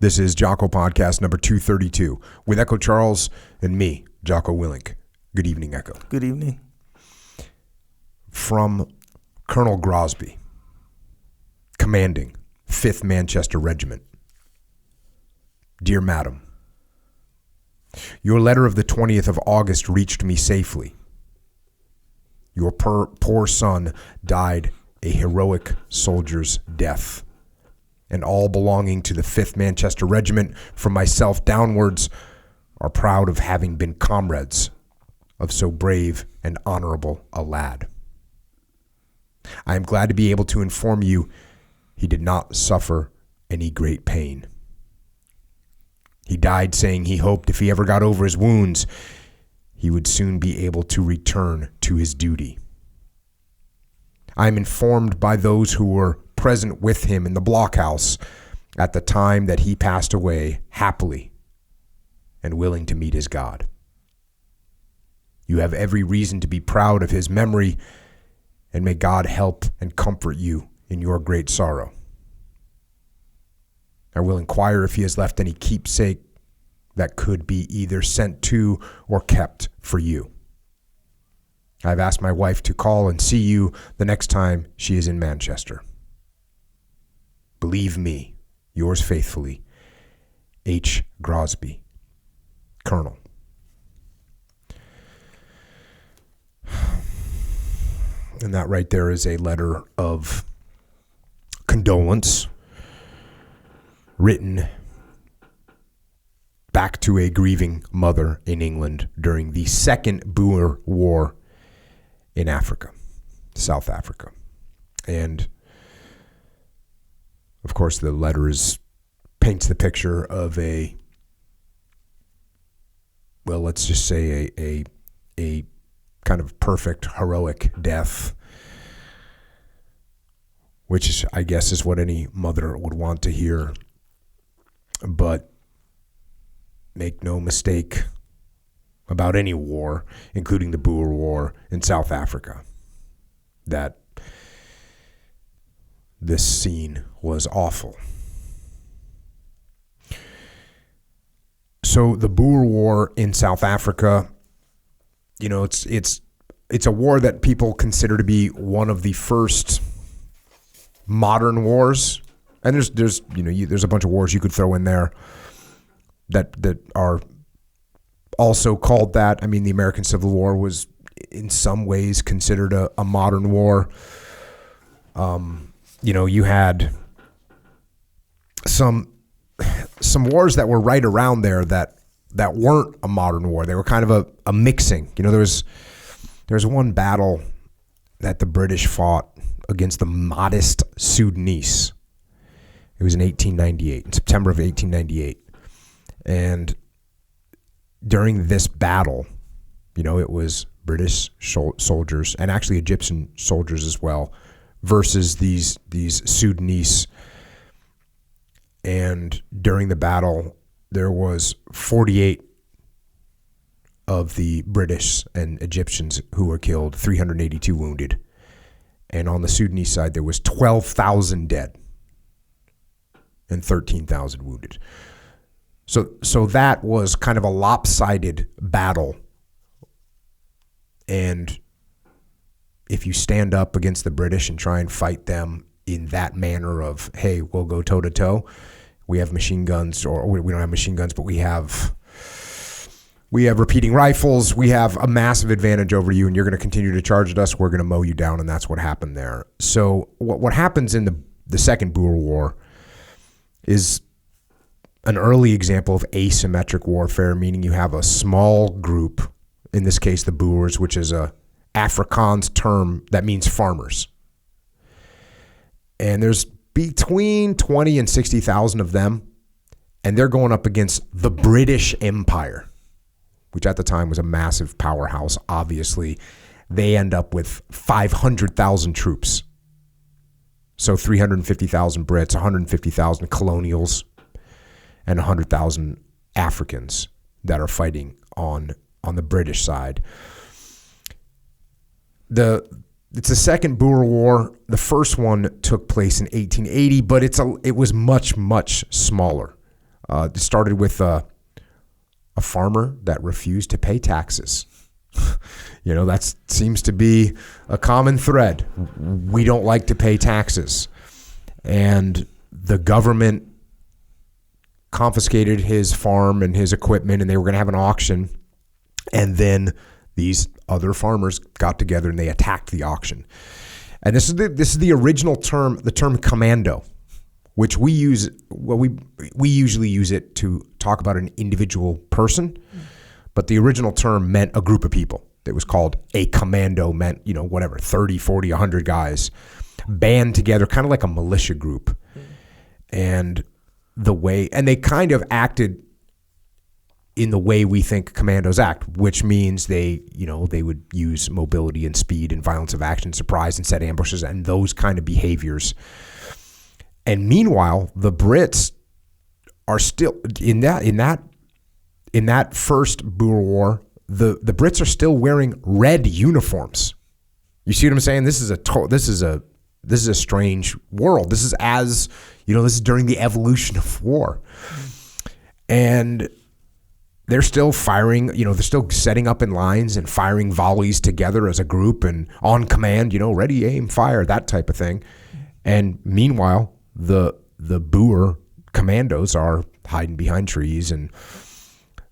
This is Jocko Podcast number 232 with Echo Charles and me, Jocko Willink. Good evening, Echo. Good evening. From Colonel Grosby, commanding 5th Manchester Regiment. Dear Madam, your letter of the 20th of August reached me safely. Your poor son died a heroic soldier's death, and all belonging to the 5th Manchester Regiment, from myself downwards, are proud of having been comrades of so brave and honorable a lad. I am glad to be able to inform you he did not suffer any great pain. He died saying he hoped if he ever got over his wounds, he would soon be able to return to his duty. I am informed by those who were present with him in the blockhouse at the time that he passed away happily and willing to meet his God. You have every reason to be proud of his memory, and may God help and comfort you in your great sorrow. I will inquire if he has left any keepsake that could be either sent to or kept for you. I have asked my wife to call and see you the next time she is in Manchester. Believe me, yours faithfully, H. Grosby, Colonel. And that right there is a letter of condolence written back to a grieving mother in England during the Second Boer War in Africa, South Africa. And of course, the letter paints the picture of let's just say a kind of perfect, heroic death, which I guess is what any mother would want to hear. But make no mistake about any war, including the Boer War in South Africa, that this scene was awful. So the Boer War in South Africa, you know, it's a war that people consider to be one of the first modern wars. And there's a bunch of wars you could throw in there that are also called that. I mean, the American Civil War was in some ways considered a modern war. You had some wars that were right around there that weren't a modern war. They were kind of a mixing. You know, there's one battle that the British fought against the modest Sudanese. It was in September of 1898. And during this battle, you know, it was British soldiers and actually Egyptian soldiers as well versus these Sudanese. And during the battle, there was 48 of the British and Egyptians who were killed, 382 wounded. And on the Sudanese side, there was 12,000 dead and 13,000 wounded. So that was kind of a lopsided battle. And if you stand up against the British and try and fight them in that manner of, hey, we'll go toe to toe. We have machine guns, or we don't have machine guns, but we have repeating rifles. We have a massive advantage over you, and you're going to continue to charge at us. We're going to mow you down, and that's what happened there. So what happens in the Second Boer War is an early example of asymmetric warfare, meaning you have a small group, in this case the Boers, which is a Afrikaans term that means farmers. And there's between 20 and 60,000 of them, and they're going up against the British Empire, which at the time was a massive powerhouse. Obviously, they end up with 500,000 troops. So 350,000 Brits, 150,000 colonials, and 100,000 Africans that are fighting on the British side. It's the Second Boer War. The first one took place in 1880, but it was much, much smaller. It started with a farmer that refused to pay taxes. That seems to be a common thread. We don't like to pay taxes. And the government confiscated his farm and his equipment, and they were going to have an auction. And then these other farmers got together and they attacked the auction. And this is the original term, the term commando, which we use. Well, we usually use it to talk about an individual person, but the original term meant a group of people. It was called a commando, meant 30, 40, 100 guys band together, kind of like a militia group. And they kind of acted in the way we think commandos act, which means they would use mobility and speed and violence of action, surprise and set ambushes and those kind of behaviors. And meanwhile, the Brits are still in that first Boer War. The Brits are still wearing red uniforms. You see what I'm saying? This is a strange world. This is this is during the evolution of war. And they're still firing, they're still setting up in lines and firing volleys together as a group and on command, ready, aim, fire, that type of thing. And meanwhile, the Boer commandos are hiding behind trees. And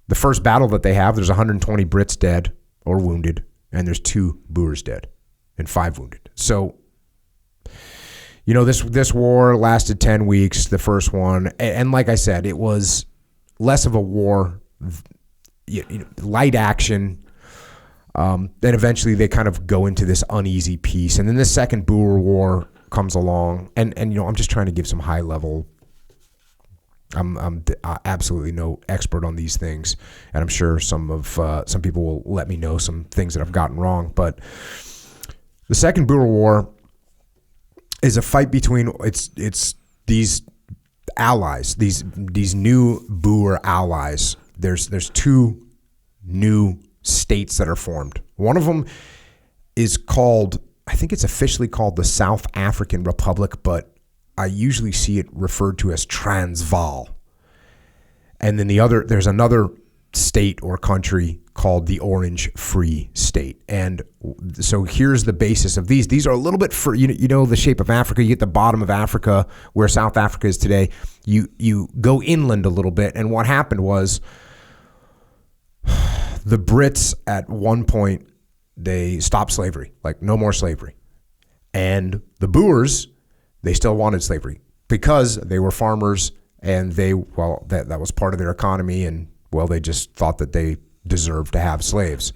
the first battle that they have, there's 120 Brits dead or wounded, and there's 2 Boers dead and 5 wounded. So, this war lasted 10 weeks, the first one. And like I said, it was less of a war, light action. Then eventually they kind of go into this uneasy peace. And then the second Boer War comes along. And I'm just trying to give some high level. I'm absolutely no expert on these things. And I'm sure some people will let me know some things that I've gotten wrong. But the second Boer War is a fight between it's these allies, these new Boer allies. There's 2 new states that are formed. One of them is called, I think it's officially called the South African Republic, but I usually see it referred to as Transvaal. And then there's another state or country called the Orange Free State. And so here's the basis of these. These are a little bit the shape of Africa. You get the bottom of Africa where South Africa is today. You go inland a little bit. And what happened was the Brits at one point, they stopped slavery, like no more slavery. And the Boers, they still wanted slavery because they were farmers and that was part of their economy. And they just thought that they deserved to have slaves.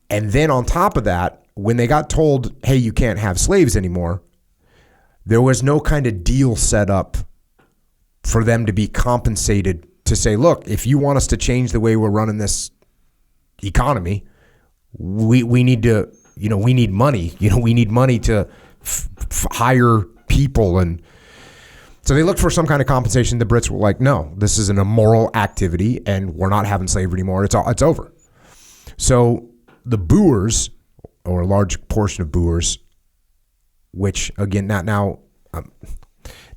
And then on top of that, when they got told, hey, you can't have slaves anymore, there was no kind of deal set up for them to be compensated to say, look, if you want us to change the way we're running this economy, we need to, we need money. We need money to hire people. And so they looked for some kind of compensation. The Brits were like, no, this is an immoral activity and we're not having slavery anymore. It's over. So the Boers, or a large portion of Boers, which again,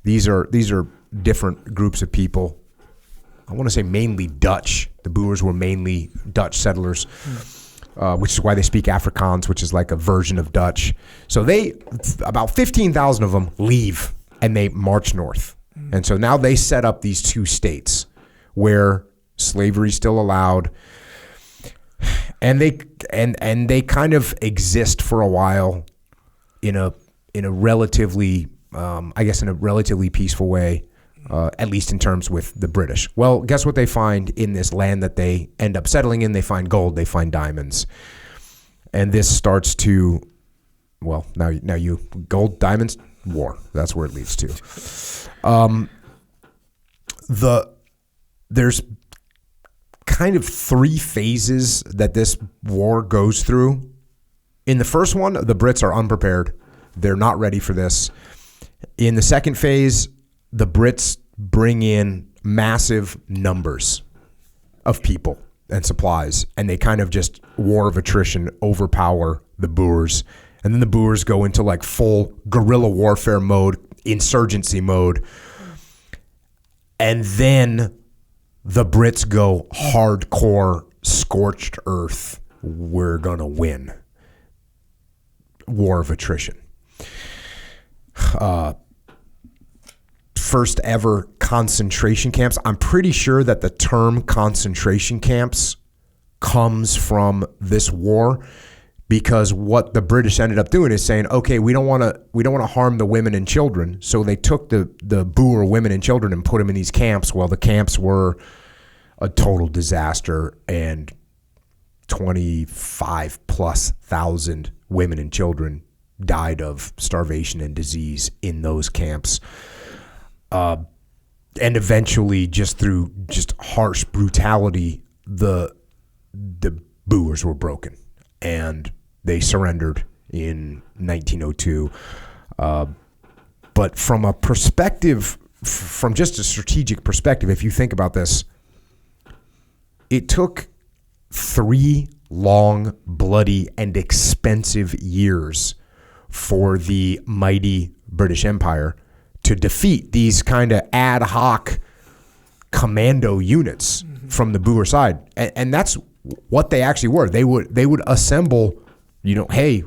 these are different groups of people. I want to say mainly Dutch. The Boers were mainly Dutch settlers, which is why they speak Afrikaans, which is like a version of Dutch. So about 15,000 of them leave and they march north. And so now they set up these 2 states where slavery is still allowed. And they kind of exist for a while in a relatively peaceful way. At least in terms with the British. Well, guess what they find in this land that they end up settling in? They find gold, they find diamonds. And this starts to, gold, diamonds, war. That's where it leads to. There's kind of 3 phases that this war goes through. In the first one, the Brits are unprepared. They're not ready for this. In the second phase, the Brits bring in massive numbers of people and supplies, and they kind of just war of attrition overpower the Boers. And then the Boers go into like full guerrilla warfare mode, insurgency mode. And then the Brits go hardcore, scorched earth. We're going to win. War of attrition. First ever concentration camps. I'm pretty sure that the term concentration camps comes from this war, because what the British ended up doing is saying, okay, we don't want to harm the women and children. So they took the Boer women and children and put them in these camps. Well, the camps were a total disaster, and 25,000+ women and children died of starvation and disease in those camps. And eventually, just through harsh brutality, the Boers were broken, and they surrendered in 1902. But from a perspective, from just a strategic perspective, if you think about this, it took 3 long, bloody, and expensive years for the mighty British Empire to defeat these kind of ad hoc commando units from the Boer side. And that's what they actually were. They would assemble, hey,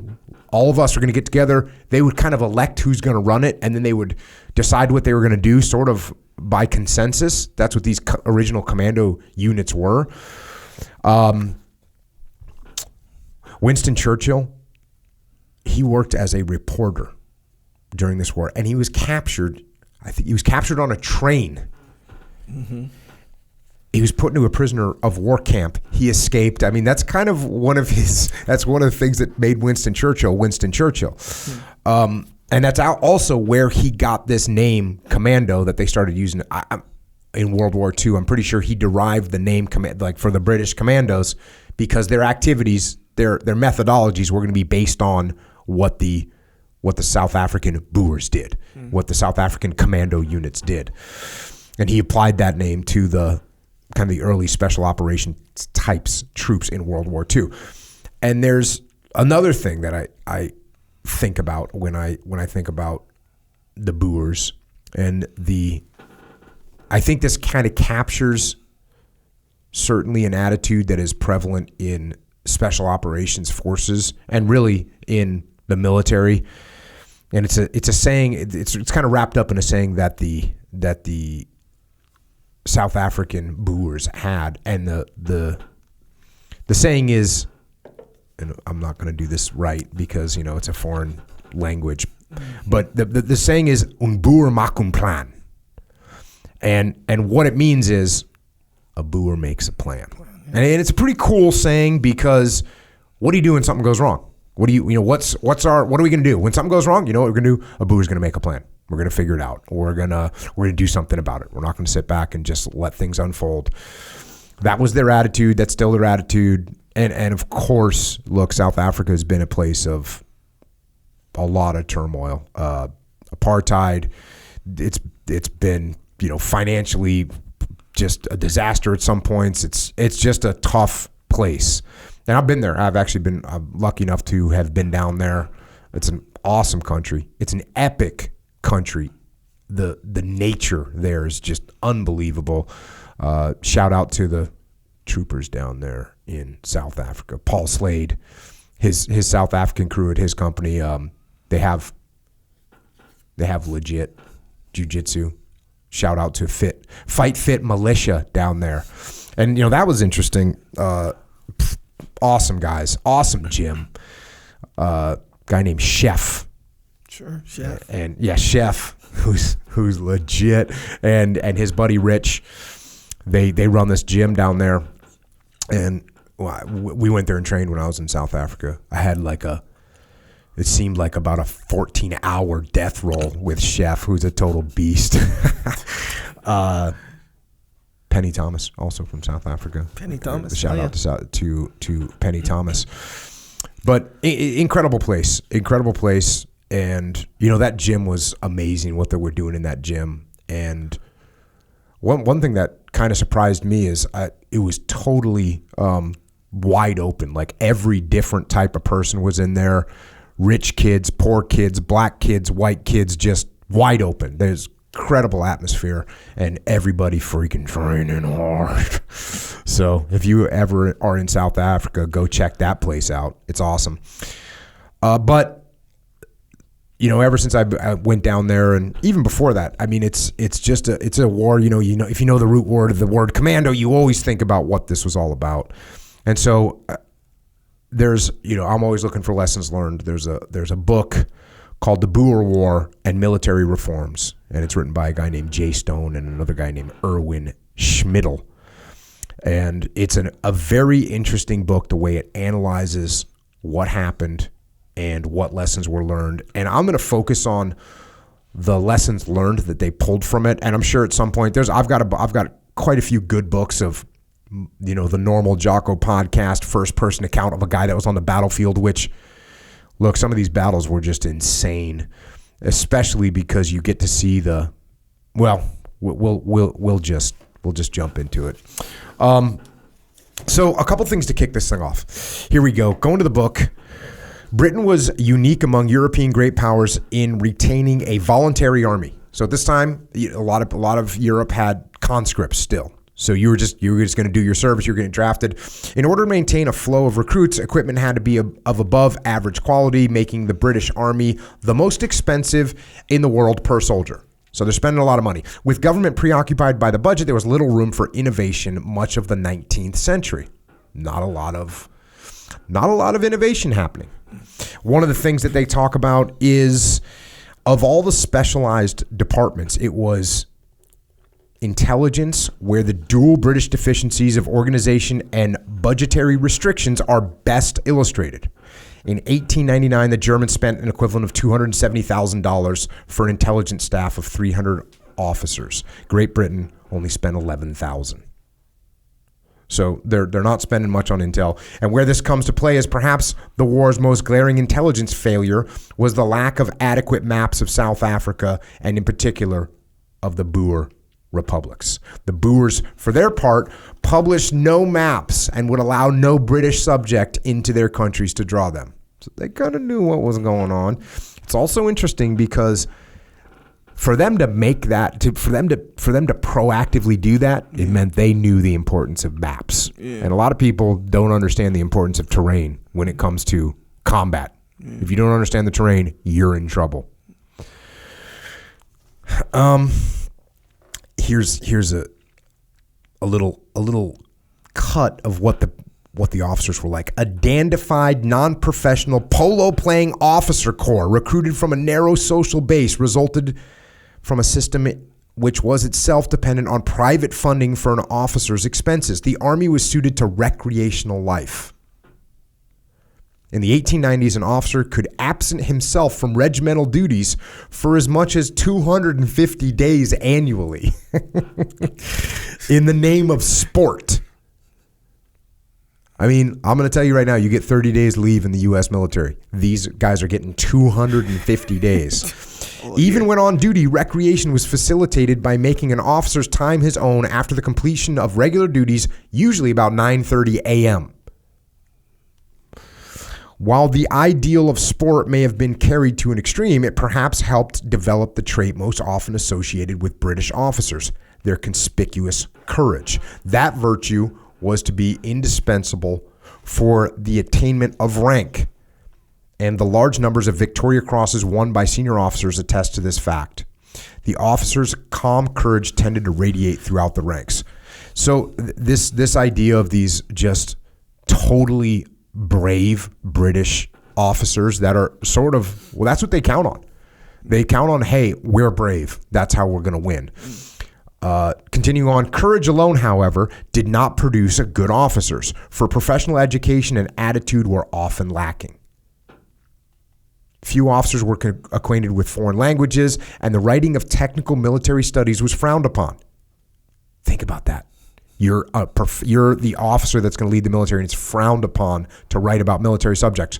all of us are going to get together. They would kind of elect who's going to run it, and then they would decide what they were going to do sort of by consensus. That's what these original commando units were. Winston Churchill, he worked as a reporter during this war, and he was captured. I think he was captured on a train. Mm-hmm. He was put into a prisoner of war camp. He escaped. I mean, that's kind of that's one of the things that made Winston Churchill. Mm-hmm. And that's also where he got this name Commando that they started using in World War II. I'm pretty sure he derived the name for the British Commandos, because their activities, their methodologies were going to be based on what the South African Boers did, what the South African commando units did. And he applied that name to the kind of the early special operations types troops in World War II. And there's another thing that I think about when I think about the Boers, and I think this kind of captures certainly an attitude that is prevalent in special operations forces and really in the military. And it's a saying. It's kind of wrapped up in a saying that the South African Boers had, and the saying is, and I'm not going to do this right because it's a foreign language, but the saying is "Un Boer maak 'n plan," and what it means is a Boer makes a plan, and it's a pretty cool saying, because what do you do when something goes wrong? What do what are we going to do when something goes wrong? You know what we're going to do? A Boer's going to make a plan. We're going to figure it out. We're going to do something about it. We're not going to sit back and just let things unfold. That was their attitude. That's still their attitude. And of course, look, South Africa has been a place of a lot of turmoil. Apartheid. It's been financially just a disaster at some points. It's just a tough place. And I've been there. I'm lucky enough to have been down there. It's an awesome country. It's an epic country. The nature there is just unbelievable. Shout out to the troopers down there in South Africa. Paul Slade, his South African crew at his company, they have legit jiu-jitsu. Shout out to Fight Fit Militia down there. And that was interesting. Awesome guys, awesome gym. Guy named Chef. Sure, Chef. And yeah, Chef, who's legit, and his buddy Rich. They run this gym down there, and we went there and trained when I was in South Africa. I had it seemed like about a 14-hour death roll with Chef, who's a total beast. Penny Thomas, also from South Africa. Penny Thomas. Shout out to Penny Thomas. But incredible place. And, that gym was amazing, what they were doing in that gym. And one thing that kind of surprised me is it was totally wide open. Like every different type of person was in there. Rich kids, poor kids, black kids, white kids, just wide open. There's incredible atmosphere, and everybody freaking training hard. So if you ever are in South Africa, go check that place out. It's awesome. But ever since I went down there, and even before that, I mean, it's a war. If you know the root word of the word commando, you always think about what this was all about. And so there's, I'm always looking for lessons learned. There's a book called The Boer War and Military Reforms, and it's written by a guy named Jay Stone and another guy named Erwin Schmidl. And it's a very interesting book, the way it analyzes what happened and what lessons were learned. And I'm going to focus on the lessons learned that they pulled from it. And I'm sure at some point I've got quite a few good books of, the normal Jocko podcast, first person account of a guy that was on the battlefield, which, look, some of these battles were just insane, especially because you get to see we'll just jump into it. So a couple things to kick this thing off. Here we go. Going to the book. Britain was unique among European great powers in retaining a voluntary army. So at this time, a lot of Europe had conscripts still. So you were just going to do your service. You're getting drafted. In order to maintain a flow of recruits, equipment had to be of above average quality, making the British Army the most expensive in the world per soldier. So they're spending a lot of money. With government preoccupied by the budget, there was little room for innovation much of the 19th century. Not a lot of innovation happening. One of the things that they talk about is, of all the specialized departments, it was intelligence, where the dual British deficiencies of organization and budgetary restrictions are best illustrated. In 1899, the Germans spent an equivalent of $270,000 for an intelligence staff of 300 officers. Great Britain only spent $11,000. So they're not spending much on intel. And where this comes to play is perhaps the war's most glaring intelligence failure was the lack of adequate maps of South Africa, and in particular of the Boer republics. The Boers, for their part, published no maps and would allow no British subject into their countries to draw them. So they kind of knew what was going on. It's also interesting because for them to make that, for them to proactively do that, it meant they knew the importance of maps. Yeah. And a lot of people don't understand the importance of terrain when it comes to combat. Yeah. If you don't understand the terrain, you're in trouble. Here's a little cut of what the officers were like. A dandified, non-professional, polo-playing officer corps recruited from a narrow social base resulted from a system which was itself dependent on private funding for an officer's expenses. The Army was suited to recreational life. In the 1890s, an officer could absent himself from regimental duties for as much as 250 days annually in the name of sport. I mean, I'm going to tell you right now, you get 30 days leave in the U.S. military. These guys are getting 250 days. Even when on duty, recreation was facilitated by making an officer's time his own after the completion of regular duties, usually about 9:30 a.m. While the ideal of sport may have been carried to an extreme, it perhaps helped develop the trait most often associated with British officers, their conspicuous courage. That virtue was to be indispensable for the attainment of rank, and the large numbers of Victoria Crosses won by senior officers attest to this fact. The officers' calm courage tended to radiate throughout the ranks. So this idea of these just totally brave British officers that are sort of, well, that's what they count on. They count on, hey, we're brave. That's how we're going to win. Continuing on, courage alone, however, did not produce good officers, for professional education and attitude were often lacking. Few officers were acquainted with foreign languages, and the writing of technical military studies was frowned upon. Think about that. You're the officer that's going to lead the military, and it's frowned upon to write about military subjects.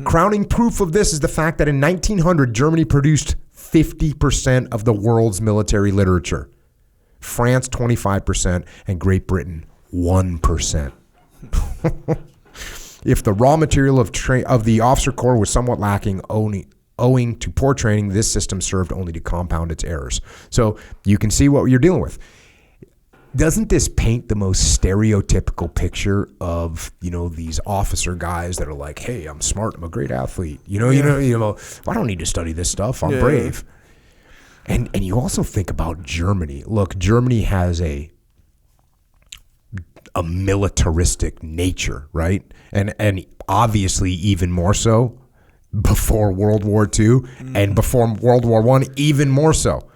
Crowning proof of this is the fact that in 1900, Germany produced 50% of the world's military literature. France 25%, and Great Britain 1%. If the raw material of the officer corps was somewhat lacking, only Owing to poor training, this system served only to compound its errors. So you can see what you're dealing with. Doesn't this paint the most stereotypical picture of, these officer guys that are like, hey, I'm smart, I'm a great athlete. I don't need to study this stuff. I'm brave. And you also think about Germany. Look, Germany has a militaristic nature, right? And obviously even more so before World War II and before World War I, even more so.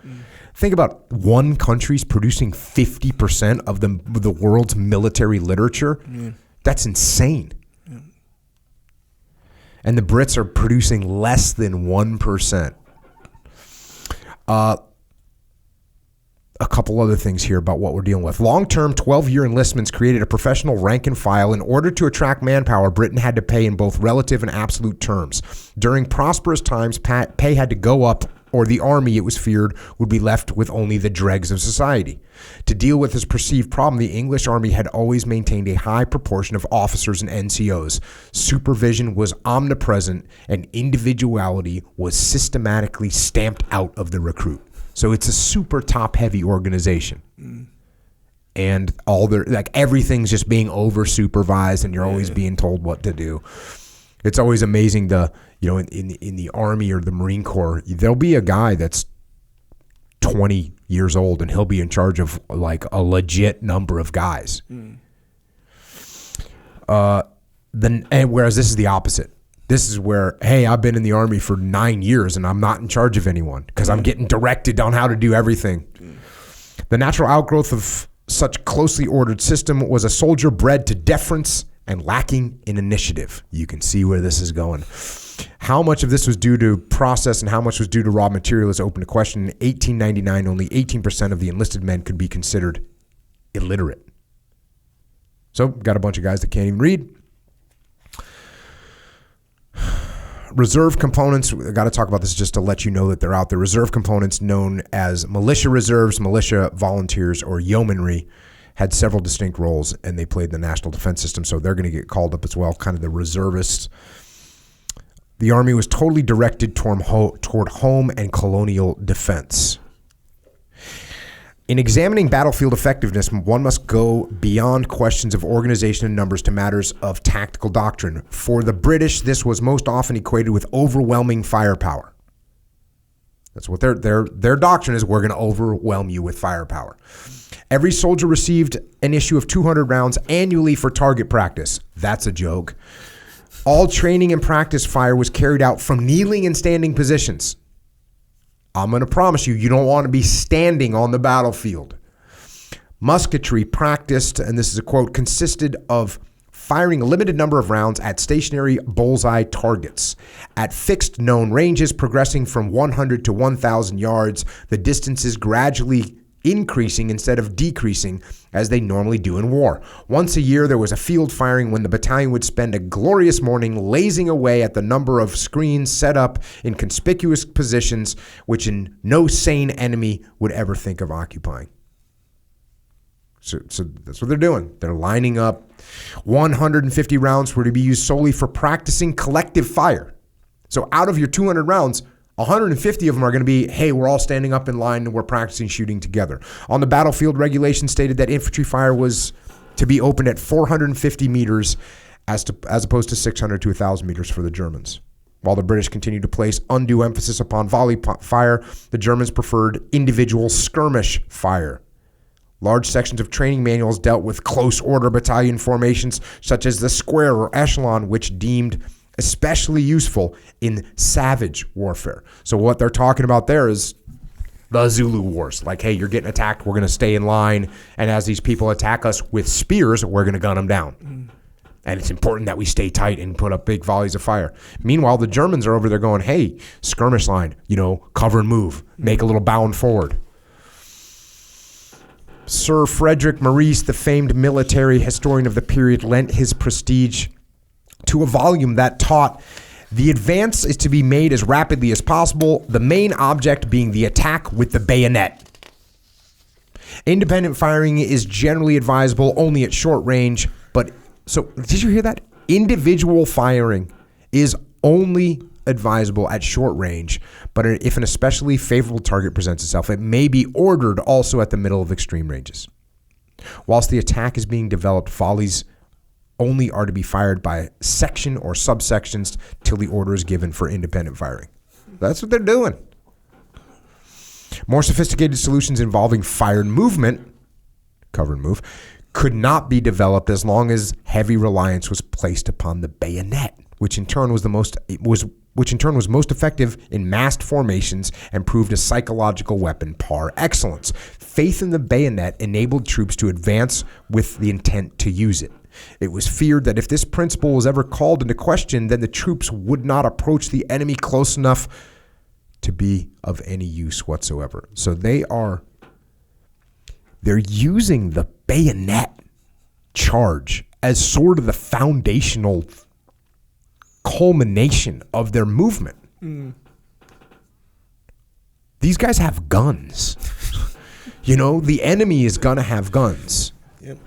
Think about one country's producing 50% of the world's military literature. That's insane. And the Brits are producing less than 1%. A couple other things here about what we're dealing with. Long-term 12-year enlistments created a professional rank and file. In order to attract manpower, Britain had to pay in both relative and absolute terms. During prosperous times, pay had to go up, or the army, it was feared, would be left with only the dregs of society. To deal with this perceived problem, the English army had always maintained a high proportion of officers and NCOs. Supervision was omnipresent, and individuality was systematically stamped out of the recruit. So it's a super top-heavy organization. And everything's just being over-supervised, and you're always being told what to do. It's always amazing in the Army or the Marine Corps, there'll be a guy that's 20 years old and he'll be in charge of like a legit number of guys. Whereas this is the opposite. This is where, hey, I've been in the Army for 9 years and I'm not in charge of anyone because I'm getting directed on how to do everything. The natural outgrowth of such closely ordered system was a soldier bred to deference and lacking in initiative. You can see where this is going. How much of this was due to process and how much was due to raw material is open to question. In 1899, only 18% of the enlisted men could be considered illiterate. So, got a bunch of guys that can't even read. Reserve components, I got to talk about this just to let you know that they're out there. Reserve components known as militia reserves, militia volunteers, or yeomanry had several distinct roles, and they played the national defense system, so they're going to get called up as well, kind of the reservists. The Army was totally directed toward home and colonial defense. In examining battlefield effectiveness, one must go beyond questions of organization and numbers to matters of tactical doctrine. For the British, this was most often equated with overwhelming firepower. That's what their doctrine is. We're going to overwhelm you with firepower. Every soldier received an issue of 200 rounds annually for target practice. That's a joke. All training and practice fire was carried out from kneeling and standing positions. I'm going to promise you, you don't want to be standing on the battlefield. Musketry practiced, and this is a quote, consisted of firing a limited number of rounds at stationary bullseye targets. At fixed known ranges, progressing from 100 to 1,000 yards, the distances gradually increasing instead of decreasing as they normally do in war. Once a year, there was a field firing when the battalion would spend a glorious morning lazing away at the number of screens set up in conspicuous positions which no sane enemy would ever think of occupying. So that's what they're doing. They're lining up. 150 rounds were to be used solely for practicing collective fire. So out of your 200 rounds, 150 of them are going to be, hey, we're all standing up in line and we're practicing shooting together. On the battlefield, regulations stated that infantry fire was to be opened at 450 meters as opposed to 600 to 1,000 meters for the Germans. While the British continued to place undue emphasis upon volley fire, the Germans preferred individual skirmish fire. Large sections of training manuals dealt with close order battalion formations such as the square or echelon, which deemed especially useful in savage warfare. So what they're talking about there is the Zulu Wars. Like, hey, you're getting attacked, we're going to stay in line, and as these people attack us with spears, we're going to gun them down. And it's important that we stay tight and put up big volleys of fire. Meanwhile, the Germans are over there going, hey, skirmish line, cover and move, make a little bound forward. Sir Frederick Maurice, the famed military historian of the period, lent his prestige to a volume that taught the advance is to be made as rapidly as possible, the main object being the attack with the bayonet. Independent firing is generally advisable only at short range, but so did you hear that? Individual firing is only advisable at short range, but if an especially favorable target presents itself, it may be ordered also at the middle of extreme ranges. Whilst the attack is being developed, volleys only are to be fired by section or subsections till the order is given for independent firing. That's what they're doing. More sophisticated solutions involving fire and movement, cover and move, could not be developed as long as heavy reliance was placed upon the bayonet, which in turn was most effective in massed formations and proved a psychological weapon par excellence. Faith in the bayonet enabled troops to advance with the intent to use it. It was feared that if this principle was ever called into question, then the troops would not approach the enemy close enough to be of any use whatsoever. So they're using the bayonet charge as sort of the foundational culmination of their movement. These guys have guns. The enemy is going to have guns. Yep.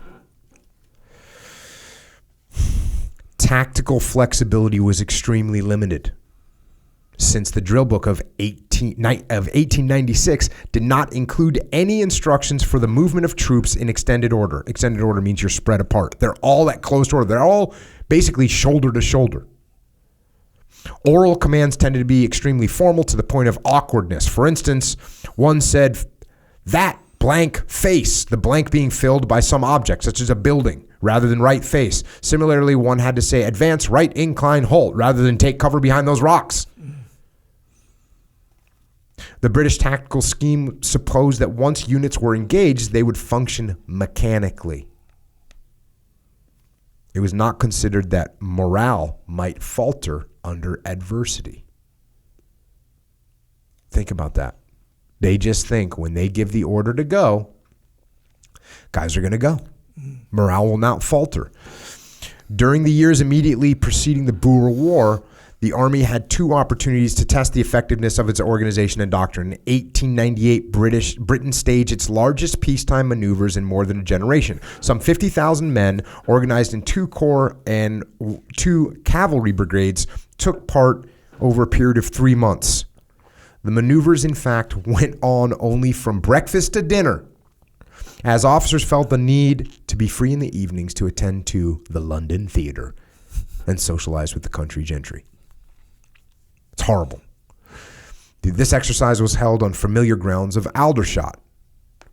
Tactical flexibility was extremely limited, since the drill book of 1896 did not include any instructions for the movement of troops in extended order. Extended order means you're spread apart. They're all at close order. They're all basically shoulder to shoulder. Oral commands tended to be extremely formal to the point of awkwardness. For instance, one said, "That blank face," the blank being filled by some object, such as a building, rather than "right face." Similarly, one had to say, "Advance, right, incline, halt," rather than "take cover behind those rocks." The British tactical scheme supposed that once units were engaged, they would function mechanically. It was not considered that morale might falter under adversity. Think about that. They just think when they give the order to go, guys are going to go. Morale will not falter. During the years immediately preceding the Boer War, the Army had two opportunities to test the effectiveness of its organization and doctrine. In 1898, Britain staged its largest peacetime maneuvers in more than a generation. Some 50,000 men, organized in 2 corps and 2 cavalry brigades, took part over a period of 3 months. The maneuvers, in fact, went on only from breakfast to dinner, as officers felt the need to be free in the evenings to attend to the London Theatre and socialize with the country gentry. It's horrible. This exercise was held on familiar grounds of Aldershot,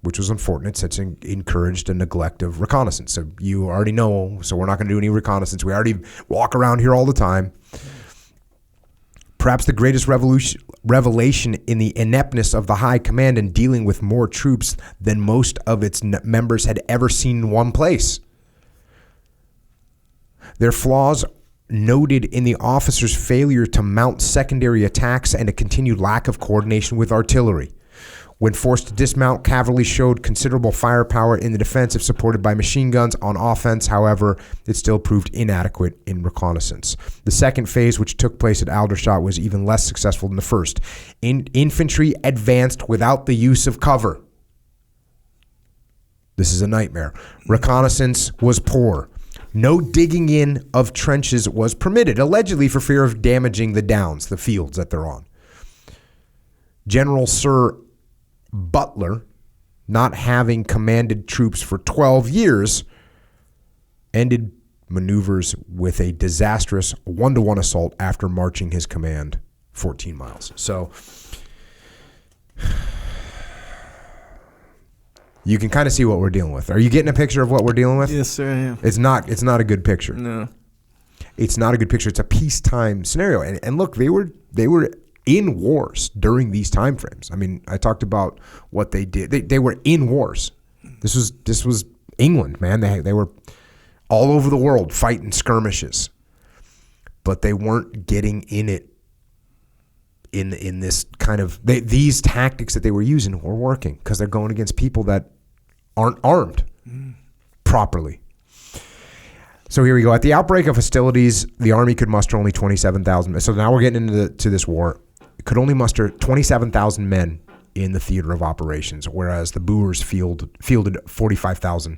which was unfortunate since it encouraged a neglect of reconnaissance. So you already know, so we're not going to do any reconnaissance. We already walk around here all the time. Perhaps the greatest revelation in the ineptness of the high command in dealing with more troops than most of its members had ever seen in one place. Their flaws noted in the officers' failure to mount secondary attacks and a continued lack of coordination with artillery. When forced to dismount, cavalry showed considerable firepower in the defensive, supported by machine guns. On offense, however, it still proved inadequate in reconnaissance. The second phase, which took place at Aldershot, was even less successful than the first. Infantry advanced without the use of cover. This is a nightmare. Reconnaissance was poor. No digging in of trenches was permitted, allegedly for fear of damaging the downs, the fields that they're on. General Sir Butler, not having commanded troops for 12 years, ended maneuvers with a disastrous 1-to-1 assault after marching his command 14 miles. So you can kind of see what we're dealing with. Are you getting a picture of what we're dealing with? Yes, sir, I am. It's not a good picture. No. It's not a good picture. It's a peacetime scenario. And look, they were in wars during these time frames. I mean, I talked about what they did. They were in wars. This was England, man. They were all over the world fighting skirmishes, but they weren't getting in it in this kind of these tactics that they were using were working because they're going against people that aren't armed properly. So here we go. At the outbreak of hostilities, the Army could muster only 27,000. So now we're getting into this war. It could only muster 27,000 men in the theater of operations, whereas the Boers fielded 45,000.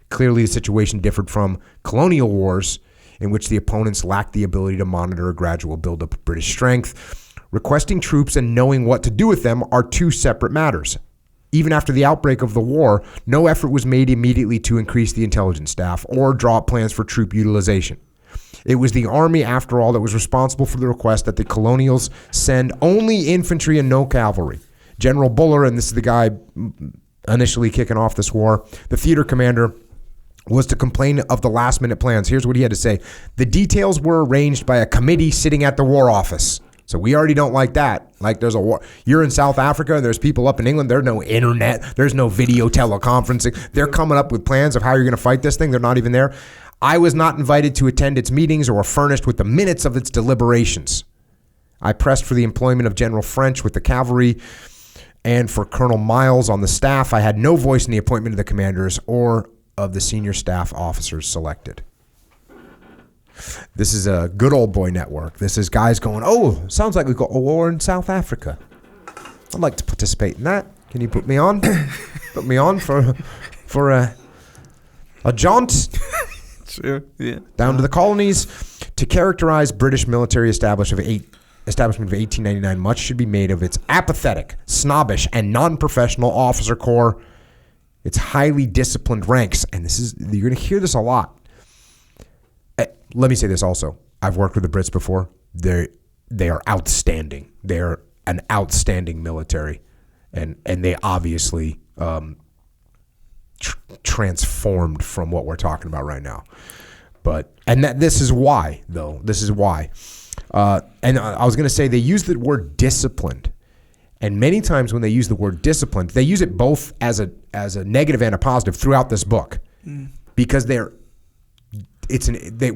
Clearly, the situation differed from colonial wars in which the opponents lacked the ability to monitor a gradual buildup of British strength. Requesting troops and knowing what to do with them are two separate matters. Even after the outbreak of the war, no effort was made immediately to increase the intelligence staff or draw up plans for troop utilization. It was the army, after all, that was responsible for the request that the colonials send only infantry and no cavalry. General Buller, and this is the guy initially kicking off this war, the theater commander, was to complain of the last-minute plans. Here's what he had to say. The details were arranged by a committee sitting at the War Office. So we already don't like that. Like there's a war. You're in South Africa. There's people up in England. There's no internet. There's no video teleconferencing. They're coming up with plans of how you're going to fight this thing. They're not even there. I was not invited to attend its meetings or furnished with the minutes of its deliberations. I pressed for the employment of General French with the cavalry and for Colonel Miles on the staff. I had no voice in the appointment of the commanders or of the senior staff officers selected. This is a good old boy network. This is guys going, oh, sounds like we've got a war in South Africa. I'd like to participate in that. Can you put me on? Put me on for a jaunt? Sure, yeah. Down to the colonies. To characterize British military establishment of 1899, much should be made of its apathetic, snobbish, and non-professional officer corps, its highly disciplined ranks. And you're going to hear this a lot. Let me say this also. I've worked with the Brits before. They are outstanding. They're an outstanding military. And they obviously transformed from what we're talking about right now. This is why, though. This is why. And I was going to say they use the word disciplined. And many times when they use the word disciplined, they use it both as a negative and a positive throughout this book. Because when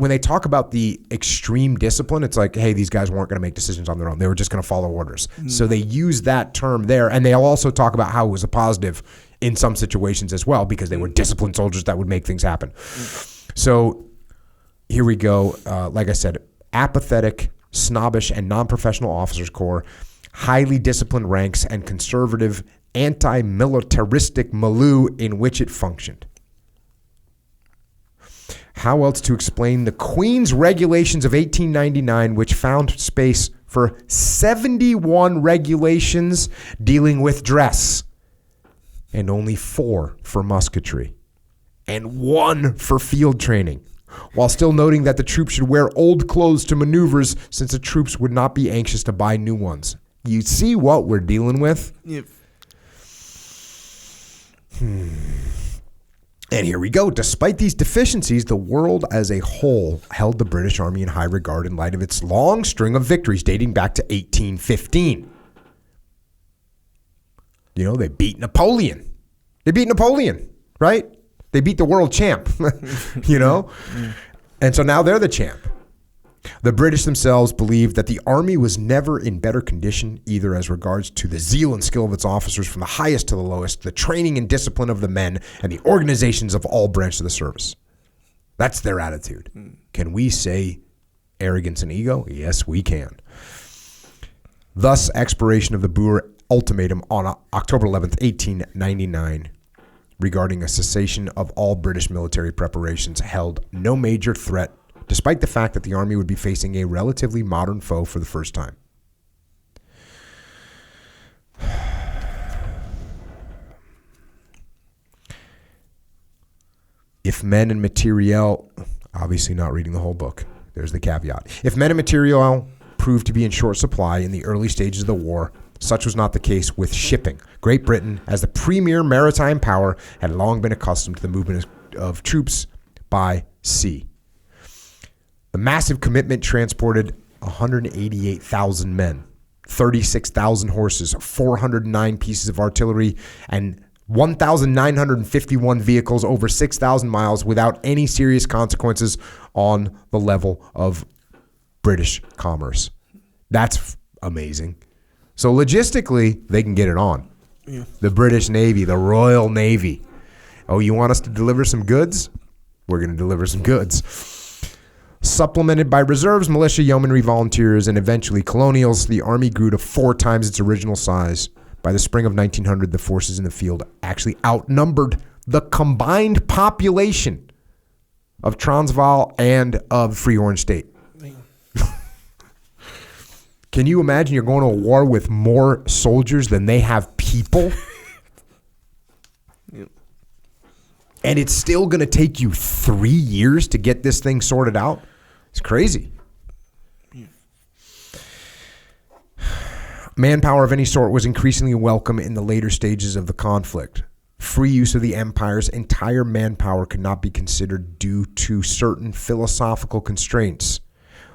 they talk about the extreme discipline, it's like, hey, these guys weren't going to make decisions on their own. They were just going to follow orders. So they use that term there. And they'll also talk about how it was a positive in some situations as well, because they were disciplined soldiers that would make things happen. So here we go. Like I said, apathetic, snobbish, and non-professional officers corps, highly disciplined ranks, and conservative, anti-militaristic milieu in which it functioned. How else to explain the Queen's Regulations of 1899, which found space for 71 regulations dealing with dress, and only 4 for musketry, and 1 for field training, while still noting that the troops should wear old clothes to maneuvers since the troops would not be anxious to buy new ones. You see what we're dealing with? Yep. And here we go. Despite these deficiencies, the world as a whole held the British Army in high regard in light of its long string of victories dating back to 1815. You know, they beat Napoleon. Right? They beat the world champ, you know? And so now they're the champ. The British themselves believed that the army was never in better condition, either as regards to the zeal and skill of its officers from the highest to the lowest, the training and discipline of the men, and the organizations of all branches of the service. That's their attitude. Can we say arrogance and ego? Yes, we can. Thus, expiration of the Boer ultimatum on October 11th, 1899, regarding a cessation of all British military preparations, held no major threat, despite the fact that the army would be facing a relatively modern foe for the first time. If men and materiel, obviously not reading the whole book, there's the caveat. If men and materiel proved to be in short supply in the early stages of the war, such was not the case with shipping. Great Britain, as the premier maritime power, had long been accustomed to the movement of troops by sea. The massive commitment transported 188,000 men, 36,000 horses, 409 pieces of artillery, and 1,951 vehicles over 6,000 miles without any serious consequences on the level of British commerce. That's amazing. So logistically, they can get it on. Yeah. The British Navy, the Royal Navy. Oh, you want us to deliver some goods? We're going to deliver some goods. Supplemented by reserves, militia, yeomanry, volunteers, and eventually colonials, the army grew to 4 times its original size. By the spring of 1900, the forces in the field actually outnumbered the combined population of Transvaal and of Free Orange State. Can you imagine you're going to a war with more soldiers than they have people? Yep. And it's still going to take you 3 years to get this thing sorted out? It's crazy. Yeah. Manpower of any sort was increasingly welcome in the later stages of the conflict. Free use of the empire's entire manpower could not be considered due to certain philosophical constraints,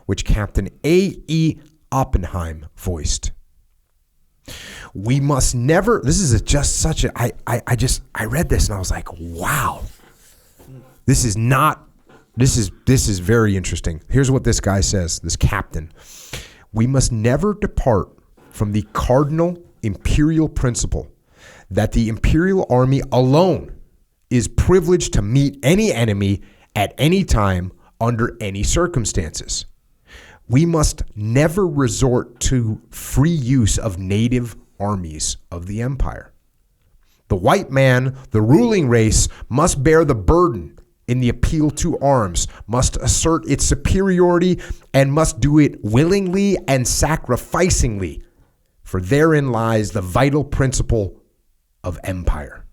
which Captain A.E. Oppenheim voiced. We must never, this is just such a, I read this and I was like, wow, this is very interesting. Here's what this guy says, this captain. We must never depart from the cardinal imperial principle that the imperial army alone is privileged to meet any enemy at any time under any circumstances. We must never resort to free use of native armies of the empire. The white man, the ruling race, must bear the burden in the appeal to arms, must assert its superiority, and must do it willingly and sacrificingly, for therein lies the vital principle of empire.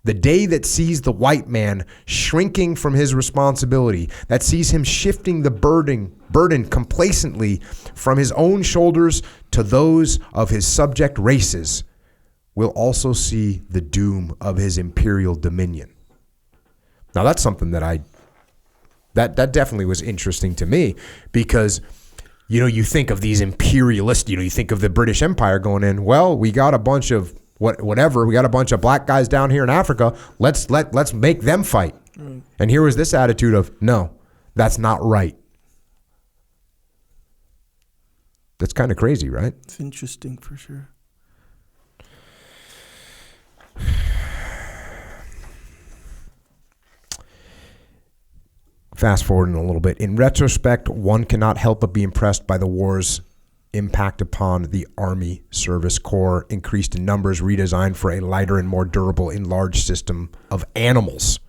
The day that sees the white man shrinking from his responsibility, that sees him shifting the burden complacently from his own shoulders to those of his subject races, will also see the doom of his imperial dominion. Now that's something that that definitely was interesting to me, because you think of these imperialists, you think of the British Empire going in, well, we got a bunch of whatever, we got a bunch of black guys down here in Africa, let's make them fight. And here was this attitude of, no, that's not right. That's kind of crazy, right? It's interesting for sure. Fast forwarding a little bit. In retrospect, one cannot help but be impressed by the war's impact upon the Army Service Corps, increased in numbers, redesigned for a lighter and more durable enlarged system of animals.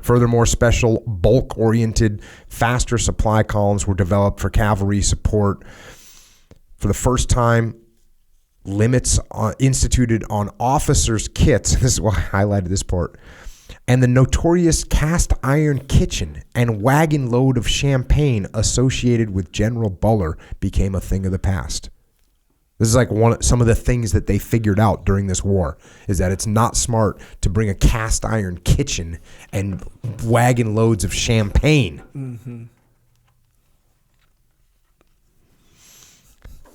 Furthermore, special bulk-oriented, faster supply columns were developed for cavalry support. For the first time, limits instituted on officers' kits. This is why I highlighted this part. And the notorious cast iron kitchen and wagon load of champagne associated with General Buller became a thing of the past. This is like some of the things that they figured out during this war, is that it's not smart to bring a cast iron kitchen and wagon loads of champagne. Mm-hmm.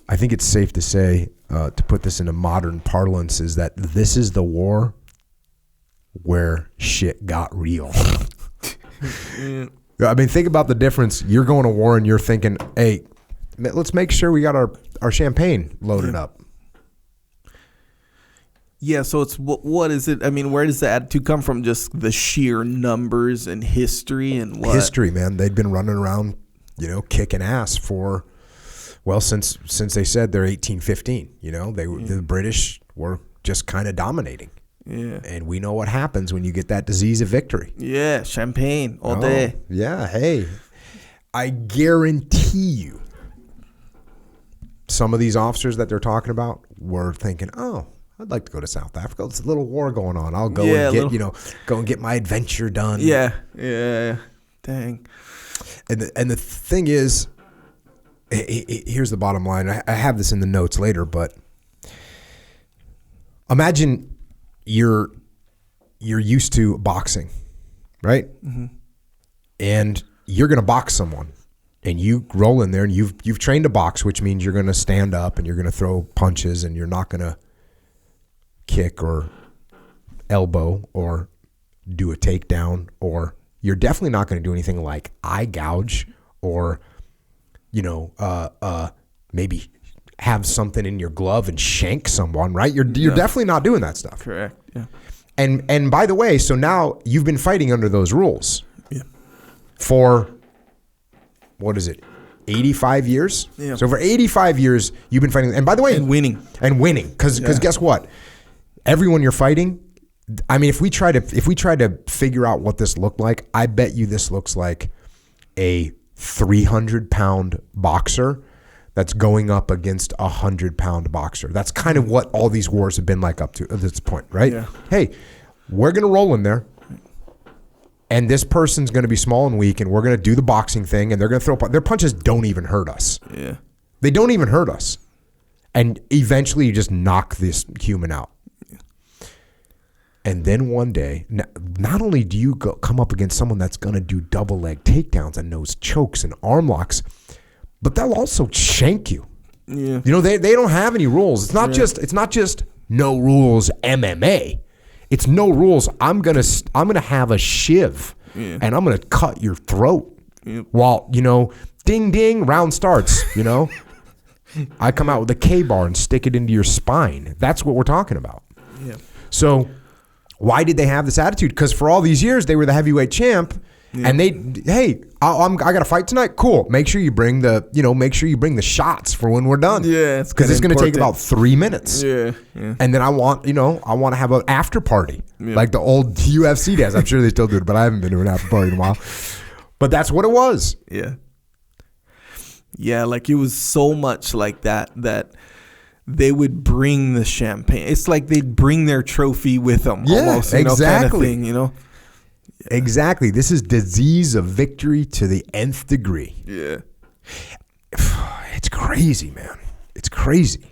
I think it's safe to say, to put this into modern parlance, is that this is the war where shit got real. Yeah. I mean, think about the difference. You're going to war and you're thinking, hey, let's make sure we got our champagne loaded up. Yeah, so it's what is it? I mean, where does the attitude come from? Just the sheer numbers and history and what? History, man. They'd been running around, kicking ass for, well, since they said they're 1815. The British were just kind of dominating. Yeah. And we know what happens when you get that disease of victory. Yeah, champagne all day. Yeah, hey. I guarantee you some of these officers that they're talking about were thinking, oh, I'd like to go to South Africa. There's a little war going on. I'll go and get my adventure done. Yeah. Dang. And the thing is, here's the bottom line. I have this in the notes later, but imagine you're used to boxing, right? Mm-hmm. And you're going to box someone, and you roll in there, and you've trained to box, which means you're going to stand up and you're going to throw punches, and you're not going to kick or elbow or do a takedown, or you're definitely not going to do anything like eye gouge or maybe have something in your glove and shank someone, right? You're definitely not doing that stuff. Correct. Yeah. And by the way, so now you've been fighting under those rules. Yeah. For what is it? 85 years? Yeah. So for 85 years you've been fighting, and by the way, and winning. Because guess what? Everyone you're fighting I mean, if we try to figure out what this looked like, I bet you this looks like a 300-pound boxer that's going up against a 100-pound boxer. That's kind of what all these wars have been like up to this point, right? Yeah. Hey, we're going to roll in there, and this person's going to be small and weak, and we're going to do the boxing thing, and they're going to throw their punches don't even hurt us. Yeah. They don't even hurt us. And eventually you just knock this human out. And then one day, not only do you come up against someone that's going to do double leg takedowns and nose chokes and arm locks, but they'll also shank you. Yeah. You know, they don't have any rules. It's not just no rules MMA. It's no rules. I'm gonna have a shiv and I'm gonna cut your throat. While, you know, ding ding, round starts, you know. I come out with a K-bar and stick it into your spine. That's what we're talking about. Yeah. So why did they have this attitude? Because for all these years they were the heavyweight champ, and I got a fight tonight. Cool. Make sure you bring the shots for when we're done. Yeah, because it's going to take about 3 minutes. Yeah. And then I want to have an after party like the old UFC days. I'm sure they still do it, but I haven't been to an after party in a while. But that's what it was. Yeah. Yeah, like it was so much like that they would bring the champagne. It's like they'd bring their trophy with them. Yeah, almost, exactly. Kind of thing, you know? Yeah. Exactly. This is disease of victory to the nth degree. Yeah. It's crazy, man. It's crazy.